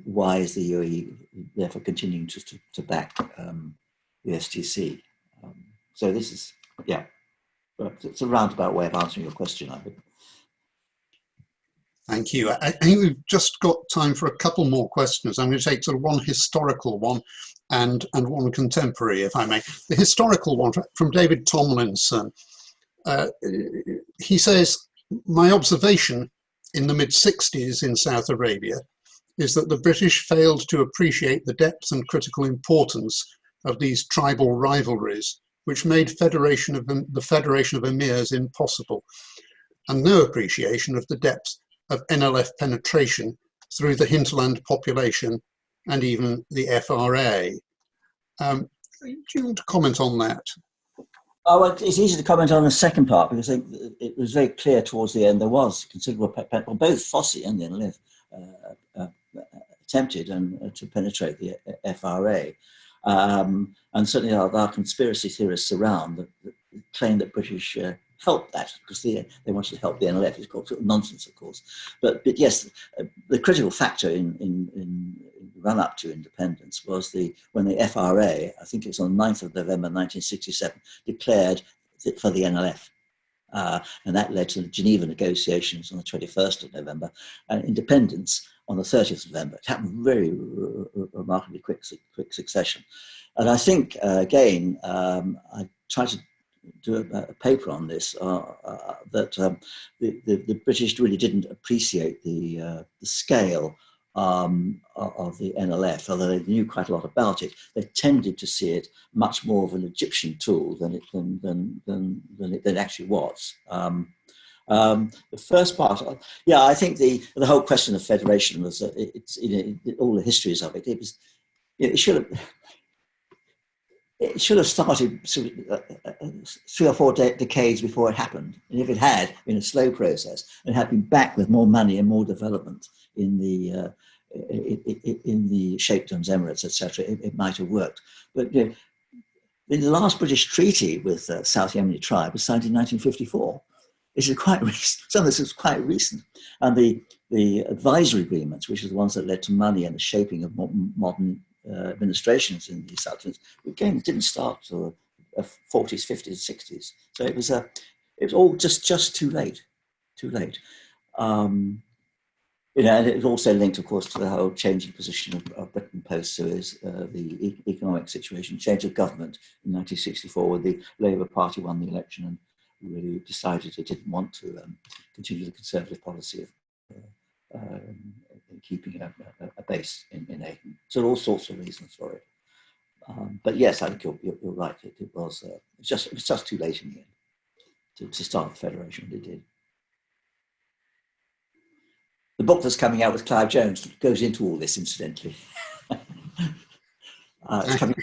why is the UAE therefore continuing to back the STC? So this is but it's a roundabout way of answering your question, I think. Thank you. I think we've just got time for a couple more questions. I'm going to take sort of one historical one and one contemporary, if I may. The historical one from David Tomlinson. He says, my observation in the mid-60s in South Arabia is that the British failed to appreciate the depth and critical importance of these tribal rivalries, which made the Federation of Emirs impossible, and no appreciation of the depth of NLF penetration through the hinterland population and even the FRA. Do you want to comment on that? Oh, well, it's easy to comment on the second part because it was very clear towards the end there was considerable, well, both Fossey and the NLF attempted to penetrate the FRA. And certainly our conspiracy theorists around that claim that British helped that because they wanted to help the NLF. It's called nonsense, of course. But yes, the critical factor in run up to independence was when the FRA, I think it was on the 9th of November 1967, declared for the NLF. And that led to the Geneva negotiations on the 21st of November and independence on the 30th of November. It happened very remarkably quick succession. And I think, again, I tried to do a paper on this, that the British really didn't appreciate the scale of the NLF, although they knew quite a lot about it. They tended to see it much more of an Egyptian tool than it actually was. The first part, yeah, I think the whole question of federation was all the histories of it. It should have started sort of, 3 or 4 decades before it happened. And if it had been a slow process and had been backed with more money and more development in the Sheikdoms, Emirates, etc., it might have worked. But the last British treaty with South Yemeni tribe was signed in 1954. This is quite recent. Some of this is quite recent. And the advisory agreements, which are the ones that led to money and the shaping of modern administrations in the South Yemen, again, it didn't start till the 40s, 50s, 60s. So it was all just too late. And it was also linked, of course, to the whole changing position of Britain post-Suez, the economic situation, change of government in 1964, where the Labour Party won the election and really decided it didn't want to continue the conservative policy of keeping a base in Aden. So all sorts of reasons for it. But yes, I think you're right. It was just too late in the end to start the federation. It did. The book that's coming out with Clive Jones goes into all this, incidentally. It's coming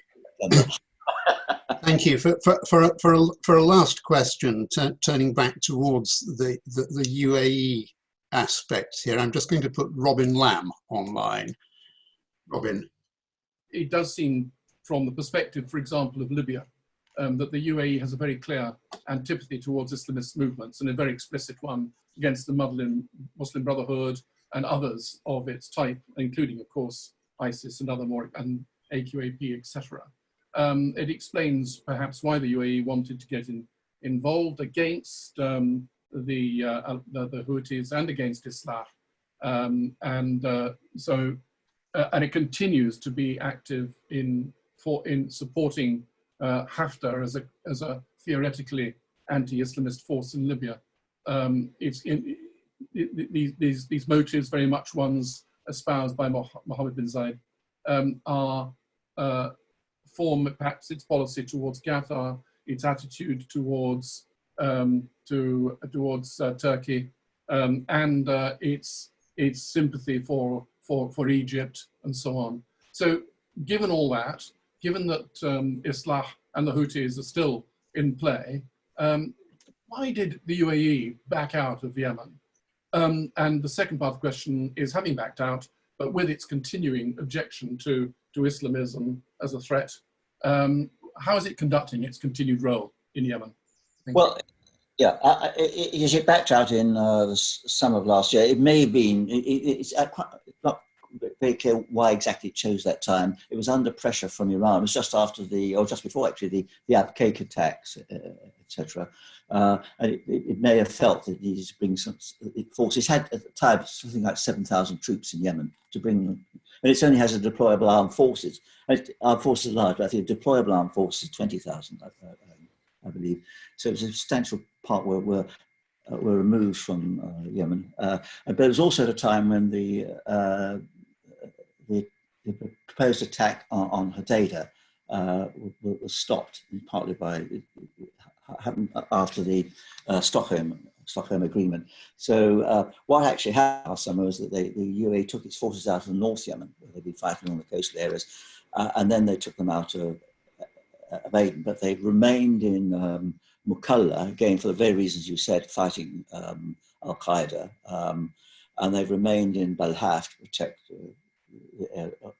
Thank you. For a last question, turning back towards the UAE aspects here, I'm just going to put Robin Lamb online. Robin. It does seem, from the perspective, for example, of Libya, that the UAE has a very clear antipathy towards Islamist movements, and a very explicit one against the Muslim Brotherhood and others of its type, including, of course, ISIS and other more, and AQAP, etc. It explains perhaps why the UAE wanted to get involved against the Houthis and against Islah, and it continues to be active in supporting Haftar as a theoretically anti-Islamist force in Libya. These motives, very much ones espoused by Mohammed bin Zayed, form perhaps its policy towards Qatar, its attitude towards Turkey, and its sympathy for Egypt and so on. So, given all that, given that Islah and the Houthis are still in play, why did the UAE back out of Yemen? And the second part of the question is, having backed out, but with its continuing objection to Islamism as a threat, how is it conducting its continued role in Yemen? Well, yeah, it backed out in the summer of last year. It may have been, it's not very clear why exactly it chose that time. It was under pressure from Iran. It was just after just before actually, the Abqaiq attacks, etc. And it may have felt that it needed to bring some forces. It had at the time something like 7,000 troops in Yemen to bring them. And it only has a deployable armed forces. Armed forces are large, but I think a deployable armed force is 20,000, I believe. So it was a substantial part were removed from Yemen. But it was also at a time when the proposed attack on Hodeidah was stopped partly by after the Stockholm Agreement. So what actually happened last summer was that the UAE took its forces out of North Yemen, where they'd been fighting on the coastal areas, and then they took them out of Aden, but they remained in Mukalla, again for the very reasons you said, fighting Al-Qaeda, and they've remained in Balhaf to protect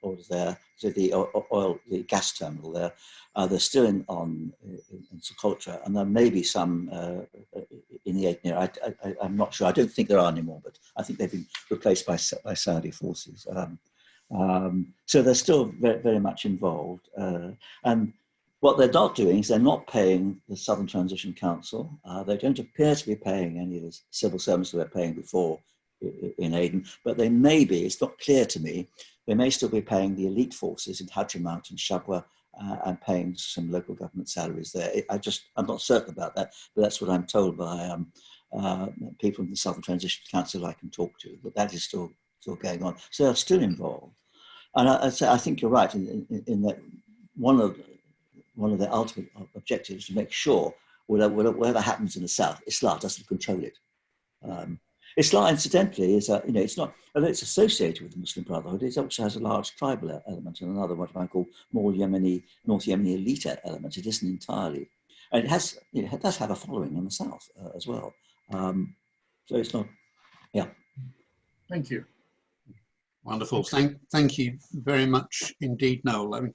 orders there, so the gas terminal there. They're still in Socotra, and there may be some in the Aden area. I'm not sure. I don't think there are anymore, but I think they've been replaced by Saudi forces. So they're still very, very much involved. And what they're not doing is they're not paying the Southern Transition Council. They don't appear to be paying any of the civil servants that they're paying before in Aden, but they may be, it's not clear to me, they may still be paying the elite forces in Hadhramaut and Shabwa and paying some local government salaries there. I'm not certain about that, but that's what I'm told by people in the Southern Transition Council I can talk to, but that is still going on. So they're still involved. And I think you're right in that one of the ultimate objectives is to make sure whatever happens in the south, Islam doesn't control it. Islam, incidentally, is it's not, although it's associated with the Muslim Brotherhood, it also has a large tribal element and another what I call more Yemeni, North Yemeni elite element. It isn't entirely, and it does have a following in the south as well. So it's not, yeah. Thank you. Wonderful. Thank you very much indeed, Noel. I mean,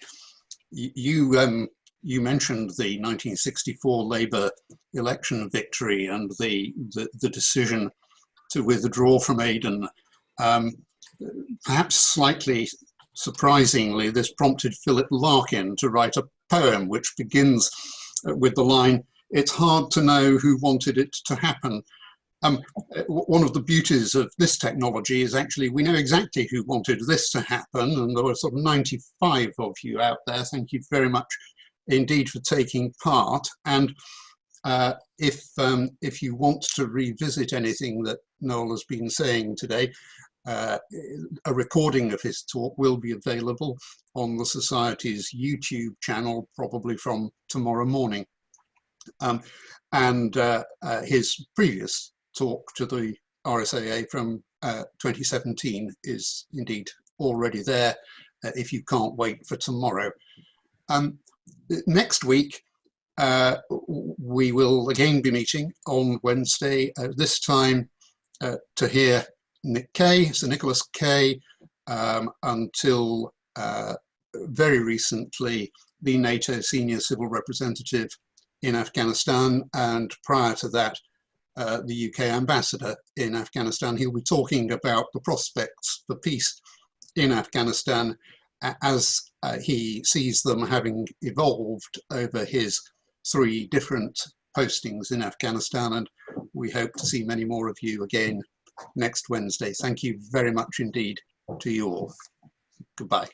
you mentioned the 1964 Labour election victory and the decision to withdraw from Aden. Perhaps slightly surprisingly, this prompted Philip Larkin to write a poem which begins with the line, "It's hard to know who wanted it to happen." One of the beauties of this technology is actually we know exactly who wanted this to happen, and there were sort of 95 of you out there. Thank you very much indeed for taking part. And if you want to revisit anything that Noel has been saying today, a recording of his talk will be available on the Society's YouTube channel, probably from tomorrow morning. And his previous talk to the RSAA from 2017 is indeed already there if you can't wait for tomorrow. Next week, we will again be meeting on Wednesday, this time to hear Nick Kay, Sir Nicholas Kay, until very recently the NATO senior civil representative in Afghanistan, and prior to that the UK ambassador in Afghanistan. He'll be talking about the prospects for peace in Afghanistan as he sees them having evolved over his 3 different postings in Afghanistan, and we hope to see many more of you again next Wednesday. Thank you very much indeed to you all. Goodbye.